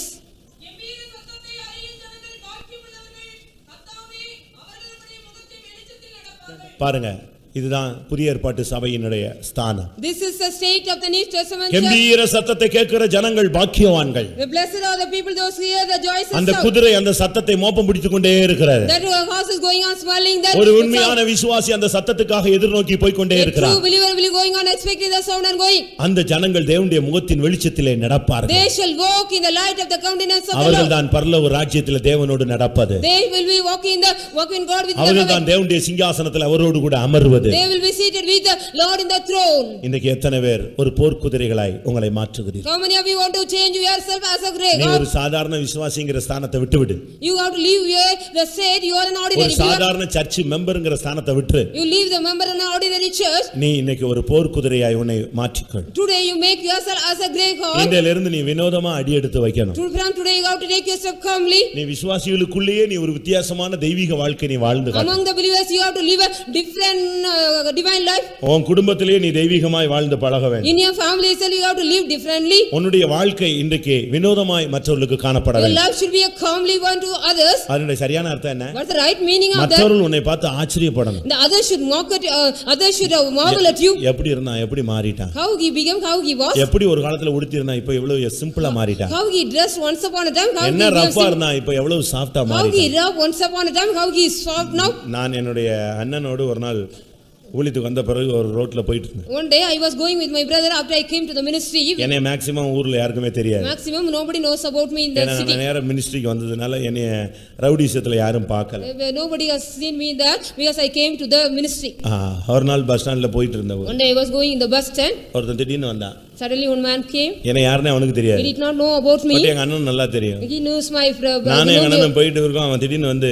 பாருங்க, இதுதான் புதிய ஏற்பாட்டு சபையினுடைய ஸ்தானம். This is the state of the New Testament church. கம்பீர சத்தத்தை கேட்கிற ஜனங்கள் பாக்கியவான்கள். The blessed are the people those who hear the joyous sound. அந்த குதிரை அந்த சத்தத்தை மோப்பம் பிடித்துக் கொண்டே இருக்கிறது. That horse is going on swelling that. ஒரு உண்மையான விசுவாசி அந்த சத்தத்துக்காக எதிர்நோக்கி போய் கொண்டே இருக்கிறார். True believer will be going on expecting the sound and going. அந்த ஜனங்கள் தேவனுடைய முகத்தின் வெளிச்சத்திலே நடப்பார்கள். They shall walk in the light of the countenance of the Lord. அவர்கள் தான் பரலோக ராஜ்யத்திலே தேவனோடு நடப்பது. They will be walking God with the அவர்கள் தான் தேவனுடைய சிங்காசனத்தில் அவரோடு கூட அமர்வது. They will be seated with the Lord in the throne. இன்னைக்கு எத்தனை பேர் ஒரு போர்க்குதிரைகளாய் உங்களை மாற்றுகிறீர்கள்? How many of you want to change yourself as a great நீ God? ஒரு சாதாரண விசுவாசிங்கிற ஸ்தானத்தை விட்டுவிடு. You have to leave the state, you are an ஒரு ordinary. சாதாரண சர்ச் மெம்பர்ங்கிற ஸ்தானத்தை விட்டு You leave the member in an ordinary church. நீ இன்னைக்கு ஒரு போர்க்குதிரையாய் உன்னை மாற்றிக்கொள். Today you make yourself as a great God. இன்றையிலிருந்து நீ வினோதமா அடி எடுத்து வைக்கணும். From today you have to take yourself calmly. நீ விசுவாசிகளுக்குள்ளேயே நீ ஒரு வித்தியாசமான தெய்வீக வாழ்க்கை நீ வாழ்ந்து காட்டு. Among the believers you have to live a different divine life. உன் குடும்பத்திலே நீ தெய்வீகமாய் வாழ்ந்து பழக வேண்டும். In your family itself you have to live differently. உன்னுடைய வாழ்க்கை இன்றைக்கு வினோதமாய் மற்றவர்களுக்கு காணப்பட Your வேண்டும். life should be a calmly one to others. அதனுடைய சரியான அர்த்தம் என்ன? What's the right meaning of that? மற்றவர்கள் உன்னை பார்த்து ஆச்சரியப்படணும். The others should mock at others should marvel at you. எப்படி இருந்தா எப்படி மாறிட்டான்? How he became, how he was. எப்படி ஒரு காலத்துல உடுத்தி இருந்தா இப்போ எவ்வளவு சிம்பிளா மாறிட்டான்? How he dressed once upon a time, how என்ன he ரஃப்பா இருந்தா இப்போ எவ்வளவு சாஃப்ட்டா how he மாறிட்டான்? rough once upon a time, how he is soft now. நான் என்னுடைய அண்ணனோடு ஒரு நாள் ஊழியத்துக்கு வந்த பிறகு ஒரு ரோட்ல போயிட்டு இருந்தேன். One day I was going with my brother after I came to the ministry. என்னைய மேக்ஸிமம் ஊர்ல யாருக்குமே தெரியாது. Maximum nobody knows about me in the city. நான் நேரா மினிஸ்ட்ரிக்கு வந்ததுனால என்னைய ரவுடிசத்துல யாரும் பார்க்கல. Nobody has seen me there because I came to the ministry. ஒரு நாள் பஸ் ஸ்டாண்ட்ல போயிட்டு இருந்தேன். One day I was going in the bus stand. ஒருத்தன் திடீர்னு வந்தான். Suddenly one man came. என்ன யாருன்னு அவனுக்கு தெரியாது. He did not know about me. But எங்க அண்ணன் நல்லா தெரியும். He knows my brother. நானே எங்க அண்ணன் போயிட்டு இருக்கோம். அவன் திடீர்னு வந்து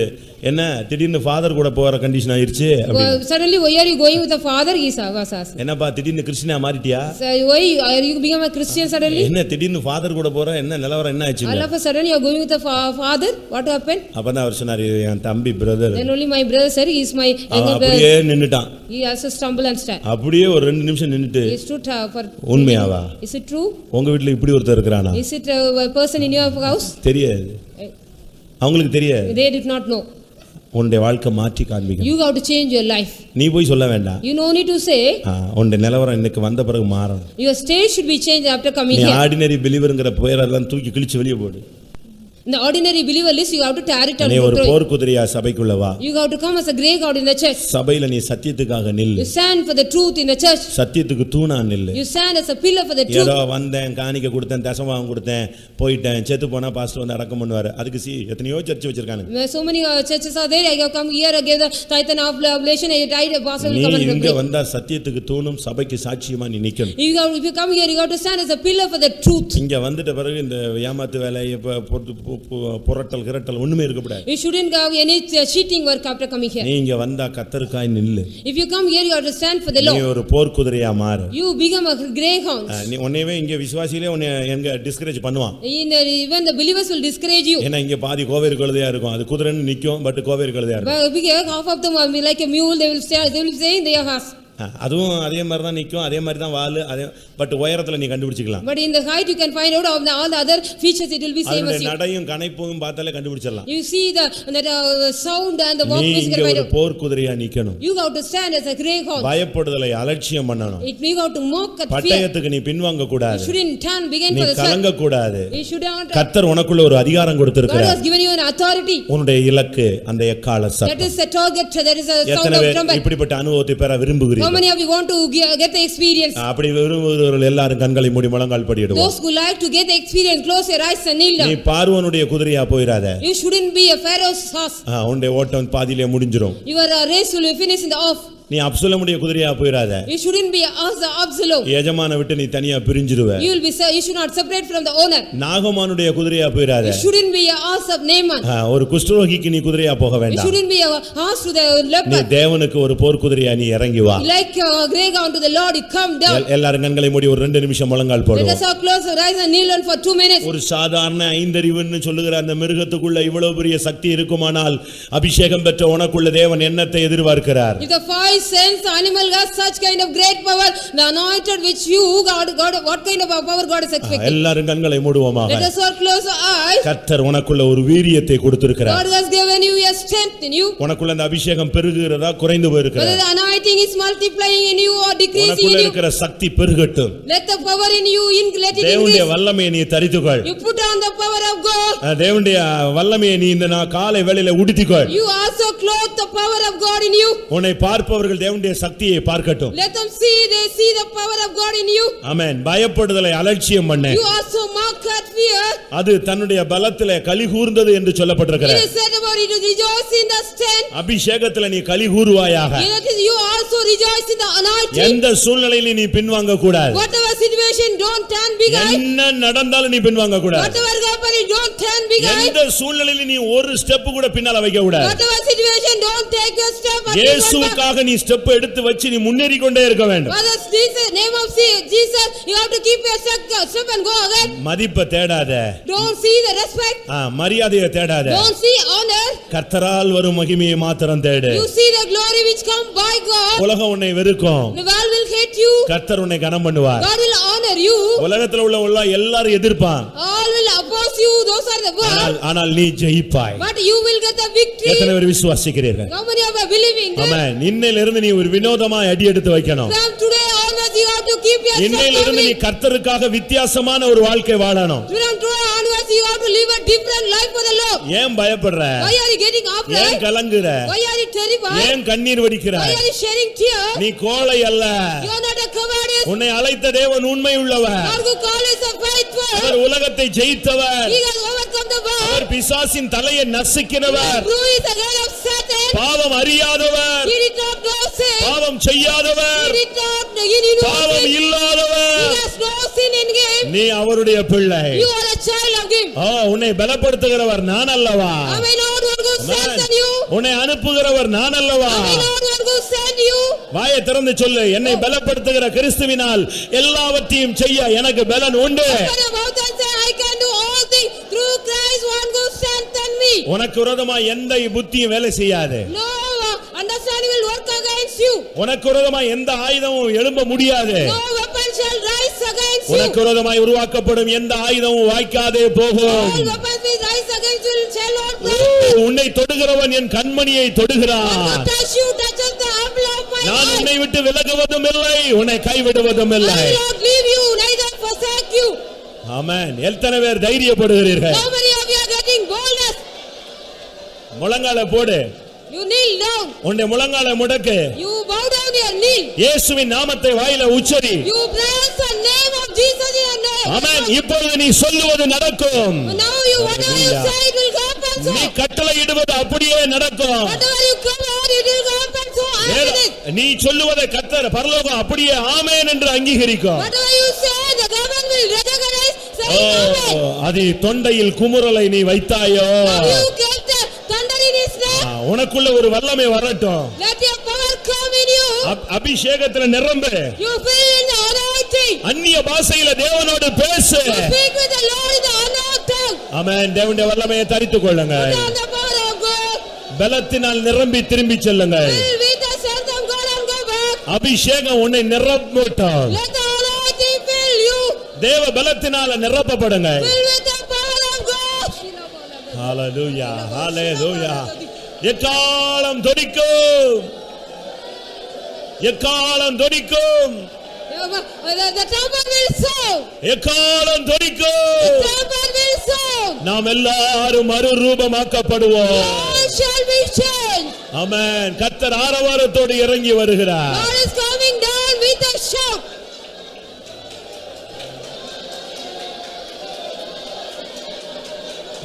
என்ன திடீர்னு ஃபாதர் கூட போற கண்டிஷன் ஆயிருச்சு அப்படி. Suddenly why are you going with the father? He was asked. என்னப்பா திடீர்னு கிறிஸ்டியனா மாறிட்டியா? Why are you become a Christian suddenly? என்ன திடீர்னு ஃபாதர் கூட போற என்ன நிலவரம் என்ன ஆச்சு? All of a sudden you are going with the father. What happened? அப்பதான் அவர் சொன்னாரு என் தம்பி brother. Then only my brother said he is my younger brother. அப்படியே நின்னுட்டான். He has to stumble and stand. அப்படியே ஒரு 2 நிமிஷம் நின்னுட்டு He stood for உண்மையாவா உண்மையாவா? Is it true? உங்க வீட்ல இப்படி ஒருத்தர் இருக்கறானா? Is it a person in your house? தெரியாது. அவங்களுக்கு தெரியாது. They did not know. உன்னுடைய வாழ்க்கை மாற்றி காண்பிக்கணும். You have to change your life. நீ போய் சொல்ல வேண்டாம். You no need to say. உன்னுடைய நிலவரம் இன்னைக்கு வந்த பிறகு மாறணும். Your state should be changed after coming here. here. நீ ஆர்டினரி பிலீவர்ங்கற பெயரெல்லாம் தூக்கி கிழிச்சு வெளிய போடு. In the ordinary believer list, you have to tear it out. நீ ஒரு போர் குதிரையா சபைக்குள்ள வா. You have to come as a grey god in the church. சபையில நீ சத்தியத்துக்காக நில்லு. You stand for the truth in the church. சத்தியத்துக்கு தூணா நில்லு. You stand as a pillar for the truth. ஏதோ வந்தேன் காணிக்கை கொடுத்தேன் தசமபாகம் கொடுத்தேன் போயிட்டேன் செத்து போனா பாஸ்டர் வந்து அடக்கம் பண்ணுவாரு. அதுக்கு எத்தனையோ சர்ச் வச்சிருக்காங்க. So many churches are there. I have come here, I gave the tithe and oblation, I died, pastor will come and நீ இங்க வந்தா சத்தியத்துக்கு தூணும் சபைக்கு சாட்சியமா நீ நிக்கணும். If you come here, you have to stand as a pillar for the truth. இங்க வந்துட்ட பிறகு இந்த ஏமாத்து வேலை புரட்டல் கிரட்டல் ஒண்ணுமே இருக்க கூடாது. You shouldn't have any cheating work after coming here. நீ இங்க வந்தா கர்த்தருக்காய் நில்லு. If you come here, you have to stand for the Lord. நீ ஒரு போர் குதிரையா மாறு. You become a greyhound. நீ உன்னையவே இங்க விசுவாசிகளே உன்னை எங்க டிஸ்கரேஜ் பண்ணுவான். Even the believers will discourage you. ஏன்னா இங்க பாதி கோவேறு கழுதையா இருக்கும். அது குதிரைன்னு நிக்கும் பட் கோவேறு கழுதையா இருக்கும். Half of them are like a mule, they will say in their house. அதுவும் அதே மாதிரி தான் நிக்கும் அதே மாதிரி தான் வாலு அதே பட் உயரத்துல நீ கண்டுபிடிச்சிக்கலாம். But in the height you can find out of all the other features, it will be same as you. நடையும் கணைப்பும் பார்த்தாலே கண்டுபிடிச்சிடலாம். You see the sound and the walk is ஒரு போர் குதிரையா நிக்கணும். You have to stand as a greyhound. பயப்படுதலை அலட்சியம் பண்ணணும். You have to mock at fear. பட்டயத்துக்கு நீ பின்வாங்க கூடாது. You shouldn't turn begin for the நீ கலங்க கூடாது. You should not. கர்த்தர் உனக்குள்ள ஒரு அதிகாரம் கொடுத்திருக்கிறார். God has given you an authority. உன்னுடைய இலக்கு அந்த எக்காள சத்தம். That is the target, that is a sound of trumpet. இப்படிப்பட்ட அனுபவத்தை பெற விரும்புகிறீர்கள்? How many of you want to get the experience? அப்படி விரும்புகிறவர்கள் எல்லாரும் கண்களை மூடி முழங்கால் படியிடுவோம். Those who like to get the experience, close your eyes and kneel down. நீ பார்வோனுடைய குதிரையா போயிராத. You shouldn't be a Pharaoh's horse. உன்னுடைய ஓட்டம் பாதியிலே முடிஞ்சிரும். Your race will be finished in the off. நீ அப்சலோமுடைய குதிரையா போயிராத. You shouldn't be as Absalom. எஜமான விட்டு நீ தனியா பிரிஞ்சிடுவே. You should not separate from the owner. நாகமானுடைய குதிரையா போயிராத. You shouldn't be a horse of Naaman. ஒரு குஷ்டரோகிக்கு நீ குதிரையா போக வேண்டாம். You shouldn't be a horse to the leper. நீ தேவனுக்கு ஒரு போர் குதிரையா நீ இறங்கி வா. Like a greyhound to the Lord, you come down. எல்லாரும் கண்களை மூடி ஒரு 2 நிமிஷம் முழங்கால் போடுவோம். Let us all close our eyes and kneel down for 2 minutes. ஒரு சாதாரண ஐந்தறிவுன்னு சொல்லுகிற அந்த மிருகத்துக்குள்ள இவ்வளவு பெரிய சக்தி இருக்குமானால் அபிஷேகம் பெற்ற உனக்குள்ள தேவன் என்னத்தை எதிர்பார்க்கிறார்? If the 5 sense animal has such kind of great power, the anointed which you God, what kind of power God is expecting? எல்லாரும் கண்களை மூடுவோமாக. Let us all close our eyes. கர்த்தர் உனக்குள்ள ஒரு வீரியத்தை கொடுத்திருக்கிறார். God has given you a strength in you. உனக்குள்ள அந்த அபிஷேகம் பெருகுகிறதா குறைந்து போயிருக்கிறதா? Whether the anointing is multiplying in you or decreasing in உனக்குள்ள you. இருக்கிற சக்தி பெருகட்டும். Let the power in you let it தேவனுடைய increase. வல்லமையை நீ தரித்துக்கொள். You put on the power of God. தேவனுடைய வல்லமையை நீ இந்த காலை வேளையில உடுத்திக்கொள். You also clothe the power of God in you. உன்னை பார்ப்பவர்கள் தேவனுடைய சக்தியை பார்க்கட்டும். Let them see, they see the power of God in you. ஆமென். பயப்படுதலை அலட்சியம் பண்ணு. You also mock at fear. அது தன்னுடைய பலத்திலே களி கூர்ந்தது என்று சொல்லப்பட்டிருக்கிறது. It is said about it to rejoice in the strength. அபிஷேகத்திலே நீ களி கூறுவாயாக. You also rejoice in the anointing. எந்த சூழ்நிலையிலும் நீ பின்வாங்க கூடாது. Whatever situation, don't turn big eye. என்ன நடந்தாலும் நீ பின்வாங்க கூடாது. Whatever happening, don't turn big eye. எந்த சூழ்நிலையிலும் நீ ஒரு ஸ்டெப் கூட பின்னால வைக்க கூடாது. Whatever situation, don't take a step. இயேசுவுக்காக நீ ஸ்டெப் எடுத்து வச்சு நீ முன்னேறி கொண்டே இருக்க வேண்டும். Father, Jesus, name of Jesus, you have to keep your step and go ahead. மதிப்பை தேடாத. Don't see the respect. மரியாதையை தேடாத. Don't see honor. கர்த்தரால் வரும் மகிமையை மாத்திரம் தேடு. You see the glory which come by God. உலகம் உன்னை வெறுக்கும். The world will hate you. கர்த்தர் உன்னை கனம் பண்ணுவார். God will honor you. உலகத்துல உள்ள எல்லாரும் எதிர்ப்பான். All will oppose you. Those are the world. ஆனால் நீ ஜெயிப்பாய். But you will get the victory. எத்தனை பேர் விசுவாசிக்கிறீர்கள்? How many are believing that? ஆமென். இன்னையிலிருந்து நீ ஒரு வினோதமாய் அடி எடுத்து வைக்கணும். From today onwards you have to keep your step. இன்னையிலிருந்து நீ கர்த்தருக்காக வித்தியாசமான ஒரு வாழ்க்கை வாழணும். From today onwards you have to live a different life for the Lord. ஏன் பயப்படுற? Why are you getting afraid? ஏன் கலங்குற? Why are you terrified? ஏன் கண்ணீர் வடிக்கிறாய்? Why are you shedding tears? நீ கோழை அல்ல. You are not a cowardice. உன்னை அழைத்த தேவன் உண்மை உள்ளவர். God who calls is a faithful. அவர் உலகத்தை ஜெயித்தவர். He has overcome the world. அவர் பிசாசின் தலையை நசுக்கினவர். He is the head of Satan. பாவம் அறியாதவர். He did not know sin. பாவம் செய்யாதவர். He did not know பாவம் sin. இல்லாதவர். He has no sin in him. நீ அவருடைய பிள்ளை. You are a child of him. உன்னை பலப்படுத்துகிறவர் நான் அல்லவா? Am I not one who strengthens you? உன்னை அனுப்புகிறவர் நான் அல்லவா? Am I not one who sent you? வாயை திறந்து சொல்லு, என்னை பலப்படுத்துகிற கிறிஸ்துவினால் எல்லாவற்றையும் செய்ய எனக்கு பலன் உண்டு. Open your mouth and say, I can do all things through Christ one who strengthens me. உனக்கு விரோதமா எந்த புத்தியும் வேலை செய்யாது. No understanding will work against you. உனக்கு விரோதமா எந்த ஆயுதமும் எழும்ப முடியாது. No weapon shall rise against against you. உனக்கு விரோதமாய் உருவாக்கப்படும் எந்த ஆயுதமும் வாய்க்காதே போகும். All weapons which rise against you shall not prosper. உன்னை தொடுகிறவன் என் கண்மணியை தொடுகிறான். Who touch you touches the apple of my நான் eye. உன்னை விட்டு விலகுவதும் இல்லை, உன்னை கைவிடுவதும் I இல்லை. will not leave you, neither forsake you. ஆமென். எத்தனை பேர் தைரியப்படுகிறீர்கள்? How many of you are getting boldness? முழங்கால போடு. You kneel down. உன்னை முழங்கால முடக்கு. You bow down your knee. இயேசுவின் நாமத்தை வாயில உச்சரி. You pronounce the name of Jesus in your name. ஆமென். இப்பொழுது நீ சொல்லுவது நடக்கும். Now you whatever you say it will happen so. நீ கட்டளையிடுவது அப்படியே நடக்கும். Whatever you command it will happen so. நீ சொல்லுவதை கர்த்தர் பரலோகம் அப்படியே ஆமென் என்று அங்கீகரிக்கும். Whatever you say the government will recognize saying amen. அதி தொண்டையில் குமுறலை நீ வைத்தாயோ. You kept the thunder in his name. உனக்குள்ள ஒரு வல்லமை வரட்டும். Let your power come in you. அபிஷேகத்துல நிரம்பு. You fill in the anointing. அந்நிய பாஷையில தேவனோடு பேசு. You speak with the Lord in the unknown tongue. ஆமென். தேவனுடைய வல்லமையை தரித்துக் கொள்ளுங்க. Put on the power of God. பலத்தினால் நிரம்பி திரும்பி செல்லுங்க. Fill with the strength of God and go back. அபிஷேகம் உன்னை நிரப்பட்டும். Let the anointing fill you. தேவ பலத்தினால நிரப்பப்படுங்க. Fill with the power of God. ஹalleluya ஹalleluya. எக்காலம் தொனிக்கும். எக்காலம் தொனிக்கும். The trumpet will sound. எக்காலம் தொனிக்கும். The trumpet will sound. நாம் எல்லாரும் மறுரூபமாக்கப்படுவோம். All shall be changed. ஆமென். கர்த்தர் ஆரவாரத்தோடு இறங்கி வருகிறார். God is coming down with a shout.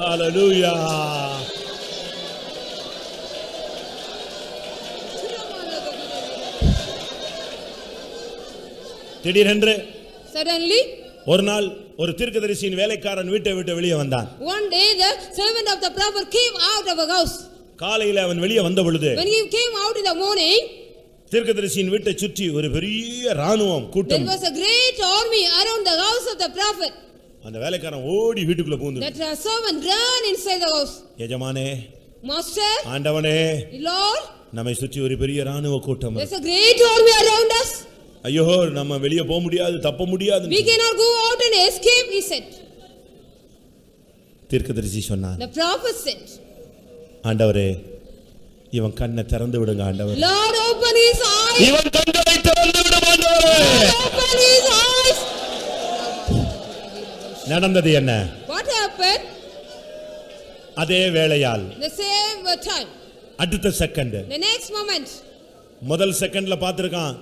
ஹalleluya. திடீரென்று Suddenly, ஒரு நாள் ஒரு தீர்க்கதரிசியின் வேலைக்காரன் வீட்டை விட்டு வெளியே வந்தான். one day the servant of the prophet came out of a house. காலையில அவன் வெளியே வந்த பொழுது When he came out in the morning, தீர்க்கதரிசியின் வீட்டை சுற்றி ஒரு பெரிய ராணுவம் there கூட்டம். was a great army around the house of the prophet. அந்த வேலைக்காரன் ஓடி வீட்டுக்குள்ள புகுந்து, That servant ran inside the house. எஜமானே, Master, ஆண்டவனே, Lord, நம்மை சுற்றி ஒரு பெரிய ராணுவ கூட்டம். there's a great army around us. ஐயோ, நம்ம வெளியே போக முடியாது, தப்ப முடியாது. We cannot go out and escape, he said. தீர்க்கதரிசி சொன்னான், The prophet said, ஆண்டவரே, இவன் கண்ணை திறந்து விடுங்க ஆண்டவரே. Lord, open his eyes. இவன் கண்களை திறந்து விடும் ஆண்டவரே. Open his eyes. நடந்தது என்ன? What happened? அதே வேளையால் The same time. அடுத்த செகண்ட், The next moment. முதல் செகண்ட்ல பாத்திருக்கான்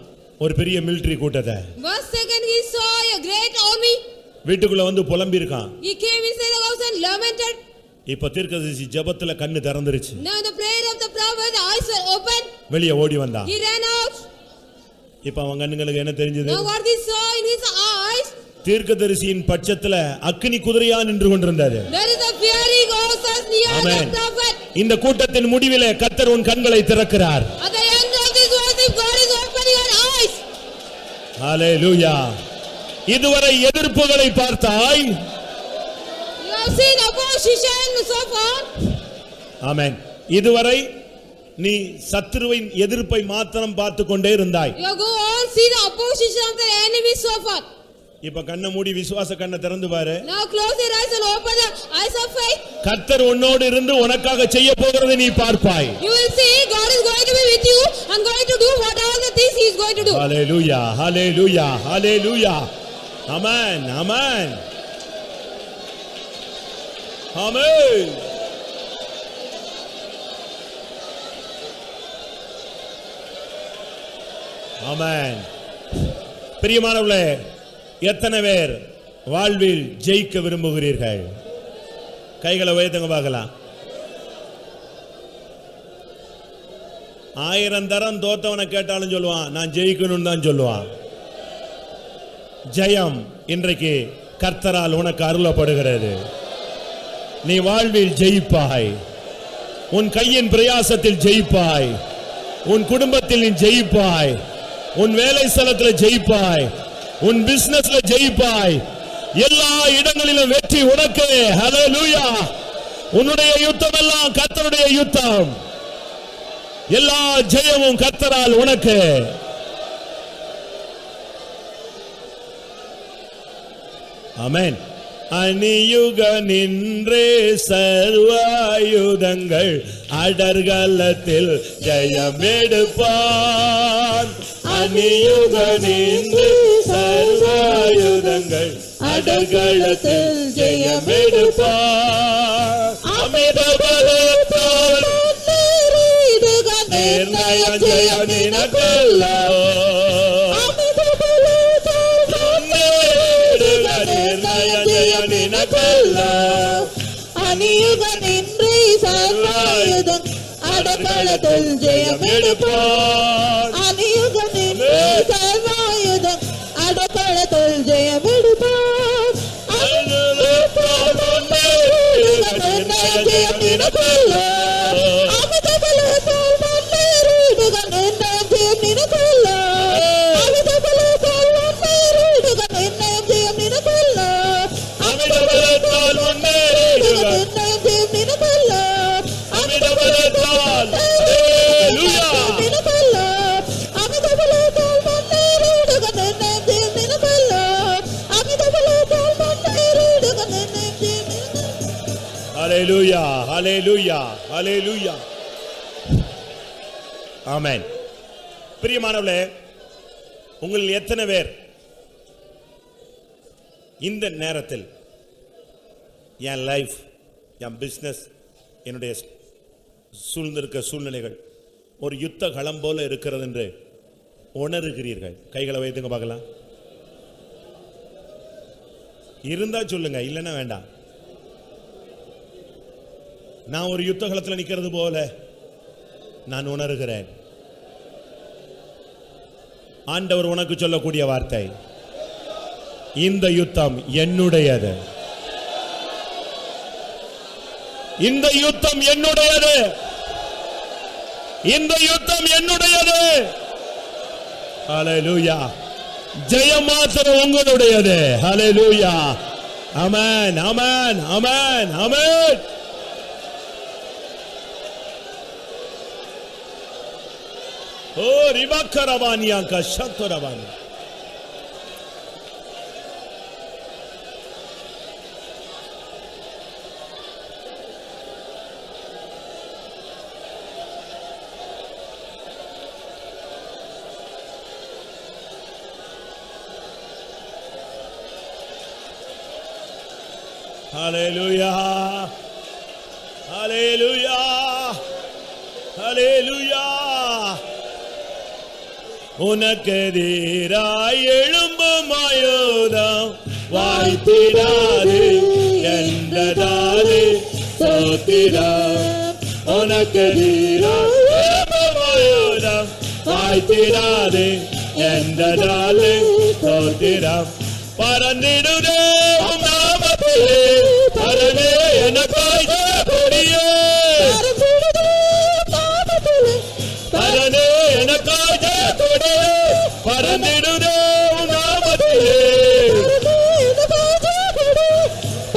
ஒரு பெரிய மிலிட்டரி கூட்டத்தை. First second he saw a great army. வீட்டுக்குள்ள வந்து புலம்பி இருக்கான். He came inside the house and lamented. இப்ப தீர்க்கதரிசி ஜெபத்துல கண்ணு திறந்துருச்சு. Now the prayer of the prophet, the eyes were open. வெளியே ஓடி வந்தான். He ran out. இப்ப அவன் கண்ணுங்களுக்கு என்ன தெரிஞ்சது? Now what he saw in his eyes, தீர்க்கதரிசியின் பட்சத்துல அக்கினி குதிரையா நின்று கொண்டிருந்தது. there is a fiery horses near Amen. the prophet. இந்த கூட்டத்தின் முடிவிலே கர்த்தர் உன் கண்களை திறக்கிறார். At the end of this worship, God is opening your eyes. ஹalleluya. இதுவரை எதிர்ப்புகளை பார்த்தாய். You have seen opposition so far. ஆமென். இதுவரை நீ சத்துருவின் எதிர்ப்பை மாத்திரம் பார்த்து கொண்டே இருந்தாய். You go on see the opposition of the enemy so far. இப்ப கண்ணை மூடி விசுவாச கண்ணை திறந்து பாரு. Now close your eyes and open the eyes of faith. கர்த்தர் உன்னோடு இருந்து உனக்காக செய்ய போகிறதை நீ பார்ப்பாய். You will see God is going to be with you and going to do whatever the things he is going to do. ஹalleluya ஹalleluya ஹalleluya. ஆமென் ஆமென் ஆமென். ஆமென். பிரியமானவர்களே, எத்தனை பேர் வாழ்வில் ஜெயிக்க விரும்புகிறீர்கள்? கைகளை உயர்த்துங்க பார்க்கலாம். 1000 தரம் தோத்தவனை கேட்டாலும் சொல்லுவான், நான் ஜெயிக்கணும்னு தான் சொல்லுவான். ஜெயம் இன்றைக்கு கர்த்தரால் உனக்கு அருளப்படுகிறது. நீ வாழ்வில் ஜெயிப்பாய். உன் கையின் பிரயாசத்தில் ஜெயிப்பாய். உன் குடும்பத்தில் நீ ஜெயிப்பாய். உன் வேலை ஸ்தலத்தில் ஜெயிப்பாய். உன் பிசினஸ்ல ஜெயிப்பாய். எல்லா இடங்களிலும் வெற்றி உனக்கு. ஹalleluya. உன்னுடைய யுத்தம் எல்லாம் கர்த்தருடைய யுத்தம். எல்லா ஜெயமும் கர்த்தரால் உனக்கு. ஆமென். அணியுக நின்றே சர்வாயுதங்கள் அடர்களத்தில் ஜெயமெடுப்பான். அணியுக நின்று சர்வாயுதங்கள் அடர்களத்தில் ஜெயமெடுப்பான். அமித பலத்தால் நிர்ணயம் ஜெயம் நினக்கல்லோ. அணியுக நின்று சர்வாயுதம் அடகளத்தில் ஜெயமெடுப்பான். அணியுக நின்று சர்வாயுதம் அடகளத்தில் ஜெயமெடுப்பான். ஜெயம் நினக்கல்லோ. அமித பலத்தால் மன்னேறிடுக நிர்ணயம் ஜெயம் நினக்கல்லோ. அமித பலத்தால் மன்னேறிடுக நிர்ணயம் ஜெயம் நினக்கல்லோ. அமித பலத்தால் முன்னேறிடுக நிர்ணயம் ஜெயம் நினக்கல்லோ. அமித பலத்தால் ஹல்லேலூயா. நினக்கல்லோ. அமித பலத்தால் மன்னேறிடுக நிர்ணயம் ஜெயம் நினக்கல்லோ. அமித பலத்தால் மன்னேறிடுக நிர்ணயம் ஜெயம் நினக்கல்லோ. ஹல்லேலூயா, ஹல்லேலூயா, ஹல்லேலூயா. ஆமென். பிரியமானவர்களே, உங்கள் எத்தனை பேர் இந்த நேரத்தில் என் லைஃப், என் பிஸ்னஸ், என்னுடைய சூழ்ந்திருக்க சூழ்நிலைகள் ஒரு யுத்த களம் போல இருக்கிறது என்று உணர்கிறீர்கள்? கைகளை வைத்துங்க பார்க்கலாம். இருந்தா சொல்லுங்க, இல்லைன்னா வேண்டாம். நான் ஒரு யுத்த களத்தில் நிற்கிறது போல நான் உணர்கிறேன். ஆண்டவர் உனக்கு சொல்லக்கூடிய வார்த்தை, இந்த யுத்தம் என்னுடையது. இந்த யுத்தம் என்னுடையது. இந்த யுத்தம் என்னுடையது. ஹல்லேலூயா. ஜெயம் மாத்திரம் உங்களுடையது. ஹல்லேலூயா. ஆமென், ஆமென், ஆமென், ஆமென். ஓ ரிபக்கரவானியா கஷத்தரவானி. ஹல்லேலூயா, ஹல்லேலூயா, ஹல்லேலூயா. உனக்கெதிராய் எழும்பும் ஆயுதம் வாய்த்திடாது என்றதாலே ஸ்தோத்திரம். உனக்கெதிராய் எழும்பும் ஆயுதம் வாய்த்திடாது என்றதாலே ஸ்தோத்திரம். பறந்திடுதே உம் நாமத்திலே, பரமே எனக்காய் ஜெயக்கொடியே. பரமே எனக்காய் ஜெயக்கொடியே. பறந்திடுதே உம் நாமத்திலே,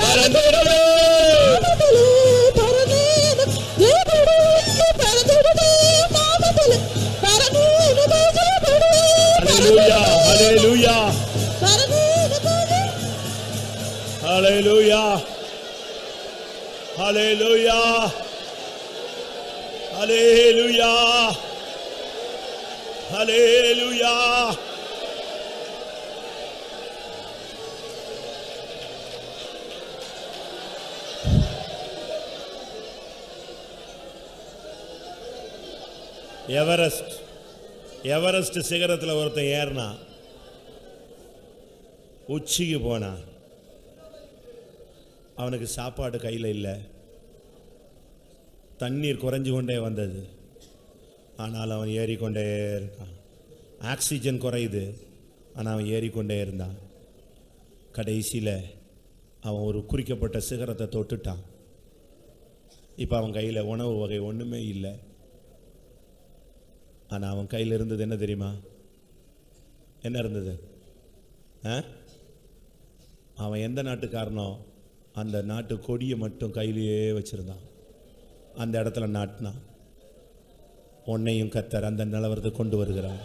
பறந்திடுதே. ஹல்லேலூயா, ஹல்லேலூயா, ஹல்லேலூயா, ஹல்லேலூயா, ஹல்லேலூயா, ஹல்லேலூயா. எவரெஸ்ட் எவரெஸ்ட் சிகரத்தில் ஒருத்தன் ஏறினா, உச்சிக்கு போனா, அவனுக்கு சாப்பாடு கையில் இல்லை, தண்ணீர் குறைஞ்சு கொண்டே வந்தது. ஆனால் அவன் ஏறிக்கொண்டே இருக்கான். ஆக்சிஜன் குறையுது, ஆனால் அவன் ஏறிக்கொண்டே இருந்தான். கடைசியில் அவன் ஒரு குறிக்கப்பட்ட சிகரத்தை தொட்டுட்டான். இப்போ அவன் கையில் உணவு வகை ஒன்றுமே இல்லை. ஆனால் அவன் கையில் இருந்தது என்ன தெரியுமா? என்ன இருந்தது? அவன் எந்த நாட்டுக்காரனோ அந்த நாட்டு கொடியை மட்டும் கையிலேயே வச்சிருந்தான். அந்த இடத்துல நாட்டினான். உன்னையும் கர்த்தர் அந்த நிலவரத்தை கொண்டு வருகிறார்.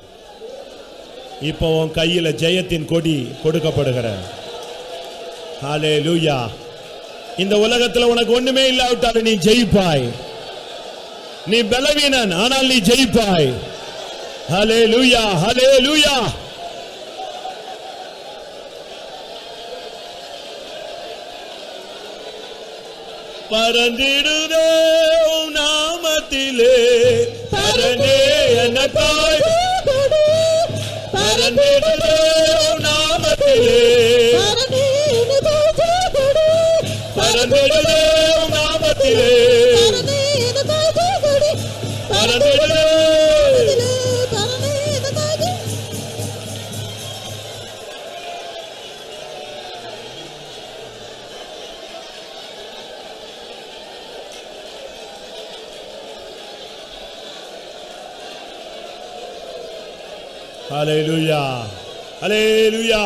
இப்போ உன் கையில் ஜெயத்தின் கொடி கொடுக்கப்படுகிற. ஹல்லேலூயா. இந்த உலகத்துல உனக்கு ஒண்ணுமே இல்லாவிட்டாலும் நீ ஜெயிப்பாய். நீ பலவீனன், ஆனால் நீ ஜெயிப்பாய். ஹல்லேலூயா, ஹல்லேலூயா. பறந்திடுதே உம் நாமத்திலே, பரனே எனக்காய். பறந்திடுதே உம் நாமத்திலே, பறந்திடுதே உம் நாமத்திலே, பறந்திடுதே. ஹல்லேலூயா, ஹல்லேலூயா.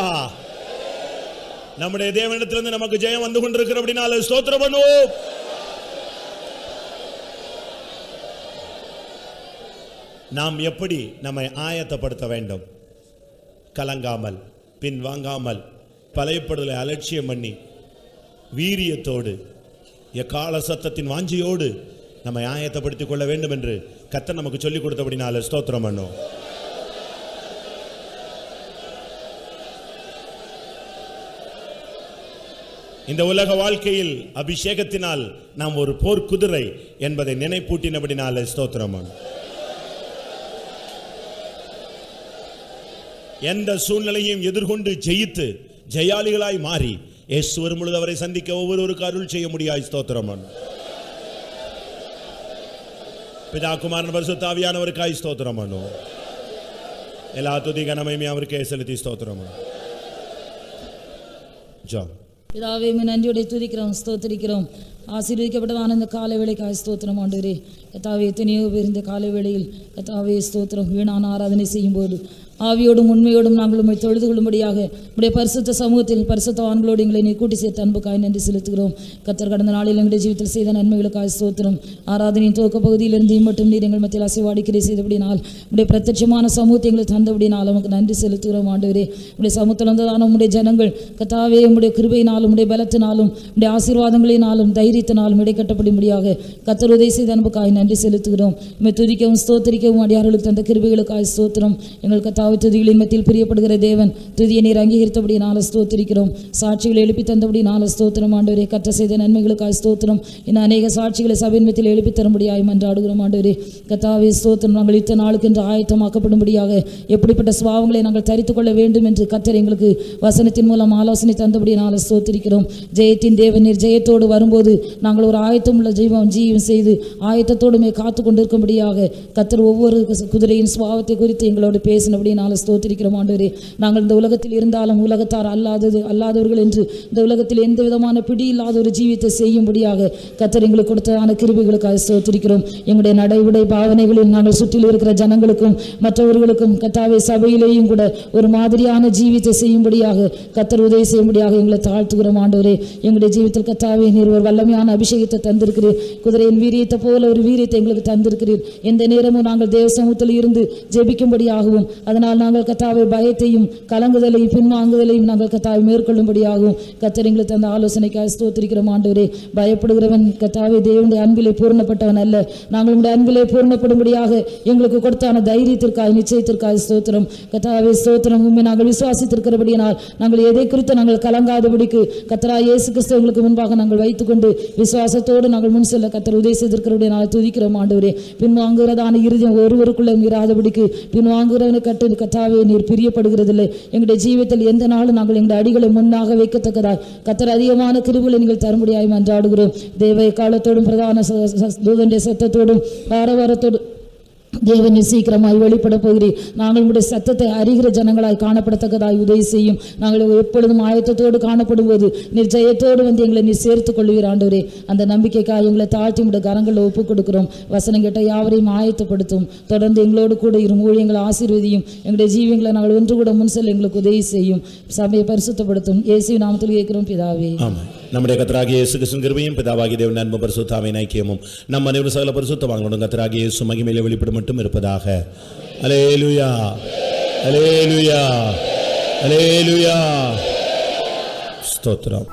நம்முடைய தேவனிடத்திலிருந்து நமக்கு ஜெயம் வந்து கொண்டிருக்கிறபடினால ஸ்தோத்திரம் பண்ணுவோம். நாம் எப்படி நம்மை ஆயத்தப்படுத்த வேண்டும்? கலங்காமல், பின் வாங்காமல், பழையப்படுதலை அலட்சியம் பண்ணி, வீரியத்தோடு, எக்கால சத்தத்தின் வாஞ்சியோடு நம்மை ஆயத்தப்படுத்திக் கொள்ள வேண்டும் என்று கர்த்தர் நமக்கு சொல்லிக் கொடுத்தபடினால ஸ்தோத்திரம் பண்ணுவோம். இந்த உலக வாழ்க்கையில் அபிஷேகத்தினால் நாம் ஒரு போர்க்குதிரை என்பதை நினைப்பூட்டினபடினால ஸ்தோத்திரம். எந்த சூழ்நிலையும் எதிர்கொண்டு ஜெயித்து ஜெயாளிகளாய் மாறி இயேசு வரும் பொழுது அவரை சந்திக்க ஒவ்வொருவருக்கு அருள் செய்ய முடியாய் ஸ்தோத்திரம். பிதா குமாரன் பரிசுத்த ஆவியானவருக்காய் ஸ்தோத்திரம். எல்லா துதி கனமையுமே அவருக்கே செலுத்தி ஸ்தோத்திரம். பிதாவே நன்றியோட துதிக்கிறோம், ஸ்தோத்திரிக்கிறோம். ஆசீர்வதிக்கப்பட்டதான இந்த காலை வேளைக்காய் ஸ்தோத்திரம் ஆண்டவரே. கர்த்தாவே எத்தனையோ பேர் இந்த காலை வேளையில் கர்த்தாவே ஸ்தோத்திரம் வீணான ஆராதனை செய்யும்போது ஆவியோடும் உண்மையோடும் நாங்கள் உம்மை தொழுது கொள்ளும்படியாக உடைய பரிசுத்த சமூகத்தில் பரிசுத்தவான்களோடு எங்களை நீ கூட்டி சேர்த்து அன்புக்காய் நன்றி செலுத்துகிறோம். கர்த்தர் கடந்த நாளில் எங்களுடைய ஜீவிதத்தில் செய்த நன்மைகளுக்காய் ஸ்தோத்திரம். ஆராதனையின் துவக்க பகுதியிலிருந்து மட்டும் நீர் எங்கள் மத்தியில் அசைவாடிக்கிறே செய்தபடினால் உடைய பிரத்யட்சமான சமூகத்தை எங்களுக்கு தந்தபடினால் நமக்கு நன்றி செலுத்துகிறோம் ஆண்டவரே. உடைய சமூகத்தில் வந்ததான உடைய ஜனங்கள் கர்த்தாவே உடைய கிருபையினாலும் உடைய பலத்தினாலும் உடைய ஆசீர்வாதங்களினாலும் தைரியத்தினாலும் இடைக்கட்டப்படும்படியாக கர்த்தர் உதவி செய்த அன்புக்காய் நன்றி செலுத்துகிறோம். உம்மை துதிக்கவும் ஸ்தோத்திரிக்கவும் அடியார்களுக்கு தந்த கிருபைகளுக்காய் ஸ்தோத்திரம். எங்கள் கர்த்தாவே துதிகளின் மத்தியில் பிரியப்படுகிற தேவன், துதியை நீர் அங்கீகரித்தபடினால ஸ்தோத்திரிக்கிறோம். சாட்சிகளை எழுப்பி தந்தபடினால ஸ்தோத்திரம் ஆண்டவரே. கர்த்தர் செய்த நன்மைகளுக்காய் ஸ்தோத்திரம். இன்னும் அநேக சாட்சிகளை சபையின் மத்தியில் எழுப்பி தரும்படியாய் மன்றாடுகிறோம் ஆண்டவரே. கர்த்தாவே ஸ்தோத்திரம். நாங்கள் இத்தனை நாளுக்கு என்று ஆயத்தமாக்கப்படும்படியாக எப்படிப்பட்ட சுபாவங்களை நாங்கள் தரித்துக் கொள்ள வேண்டும் என்று கர்த்தர் எங்களுக்கு வசனத்தின் மூலம் ஆலோசனை தந்தபடினால ஸ்தோத்திரிக்கிறோம். ஜெயத்தின் தேவன் நீர் ஜெயத்தோடு வரும்போது நாங்கள் ஒரு ஆயத்தமுள்ள ஜீவம் செய்து ஆயத்தத்தோடுமே காத்து கொண்டிருக்கும்படியாக கர்த்தர் ஒவ்வொரு குதிரையின் சுபாவத்தை குறித்து எங்களோடு பேசினபடி ஸ்தோத்திரிக்கிறோம் ஆண்டவரே. நாங்கள் இந்த உலகத்தில் இருந்தாலும் உலகத்தார் அல்லாதவர்கள் என்று இந்த உலகத்தில் எந்த விதமான பிடி இல்லாத ஒரு ஜீவித்தை செய்யும்படியாக கர்த்தர் எங்களுக்கு கொடுத்ததான கிருபைகளுக்காக ஸ்தோத்திரிக்கிறோம். எங்களுடைய நடைமுறை பாவனைகளில் நாங்கள் சுற்றில் இருக்கிற ஜனங்களுக்கும் மற்றவர்களுக்கும் கர்த்தாவே சபையிலேயும் கூட ஒரு மாதிரியான ஜீவித்தை செய்யும்படியாக கர்த்தர் உதவி செய்யும்படியாக எங்களை தாழ்த்துகிறோம் ஆண்டவரே. எங்களுடைய ஜீவிதத்தில் கர்த்தாவே நீர் ஒரு வல்லமையான அபிஷேகத்தை தந்திருக்கிறீர். குதிரையின் வீரியத்தை போல ஒரு வீரியத்தை எங்களுக்கு தந்திருக்கிறீர். எந்த நேரமும் நாங்கள் தேவ சமூகத்தில் இருந்து ஜெபிக்கும்படியாகவும் அதனால் நாங்கள் கர்த்தாவை பயத்தையும் கலங்குதலையும் பின்வாங்குதலையும் நாங்கள் கர்த்தாவை மேற்கொள்ளும்படியாகவும் கர்த்தர் எங்களுக்கு தந்த ஆலோசனைக்காக ஸ்தோத்திரிக்கிறோம் ஆண்டவரே. பயப்படுகிறவன் கர்த்தாவே தேவனுடைய அன்பிலே பூர்ணப்பட்டவன் அல்ல. நாங்கள் உடைய அன்பிலே பூர்ணப்படும்படியாக எங்களுக்கு கொடுத்தான தைரியத்திற்காக நிச்சயத்திற்காக ஸ்தோத்திரம். கர்த்தாவே ஸ்தோத்திரம். உண்மை நாங்கள் விசுவாசித்திருக்கிறபடியினால் நாங்கள் எதை குறித்து நாங்கள் கலங்காதபடிக்கு கர்த்தராகிய இயேசு கிறிஸ்து எங்களுக்கு முன்பாக நாங்கள் வைத்துக்கொண்டு விசுவாசத்தோடு நாங்கள் முன் செல்ல கர்த்தர் உதவி செய்திருக்கிறபடியினால் துதிக்கிறோம் ஆண்டவரே. பின்வாங்குகிறதான இருதயம் ஒருவருக்குள்ள இராதபடிக்கு பின்வாங்குகிறவனை கட்டு கர்த்தாவே நீர் பிரியப்படுகிறதில்லை. எங்களுடைய ஜீவிதத்தில் எந்த நாளும் நாங்கள் எங்களுடைய அடிகளை முன்னாக வைக்கத்தக்கதாய் கர்த்தர் அதிகமான கிருபைகளை நீங்கள் தரும்படியாய் மன்றாடுகிறோம். தேவ காலத்தோடும் பிரதான தூதனுடைய சத்தத்தோடும் ஆரவாரத்தோடும் தேவன் சீக்கிரமாய் வெளிப்பட போகிறீர். நாங்கள் உங்களுடைய சத்தத்தை அறிகிற ஜனங்களாய் காணப்படத்தக்கதாய் உதவி செய்யும். நாங்கள் எப்பொழுதும் ஆயத்தத்தோடு காணப்படும் போது நீர் ஜெயத்தோடு வந்து எங்களை நீர் சேர்த்துக் கொள்வீர் ஆண்டவரே. அந்த நம்பிக்கைக்காக எங்களை தாழ்த்தி உடைய கரங்களில் ஒப்புக் கொடுக்கிறோம். வசனம் கேட்ட யாவரையும் ஆயத்தப்படுத்தும். தொடர்ந்து எங்களோடு கூட இரும். ஊழியங்களை ஆசீர்வதியும். எங்களுடைய ஜீவியங்களை நாங்கள் ஒன்று கூட முன் செல்ல எங்களுக்கு உதவி செய்யும். சபையை பரிசுத்தப்படுத்தும். இயேசுவின் நாமத்தில் கேட்கிறோம் பிதாவே. நம்முடைய கர்த்தராகிய இயேசு கிறிஸ்துவின் கிருபையும் பிதாவாகிய தேவனுடைய அன்பும் பரிசுத்த ஆவியின் ஐக்கியமும் நம்ம அனைவரும் சகல பரிசுத்தவான்களுடன் கர்த்தராகிய இயேசு மகிமையிலே வெளிப்படும் மட்டும் இருப்பதாக. அல்லேலூயா, அல்லேலூயா, அல்லேலூயா. ஸ்தோத்திரம்.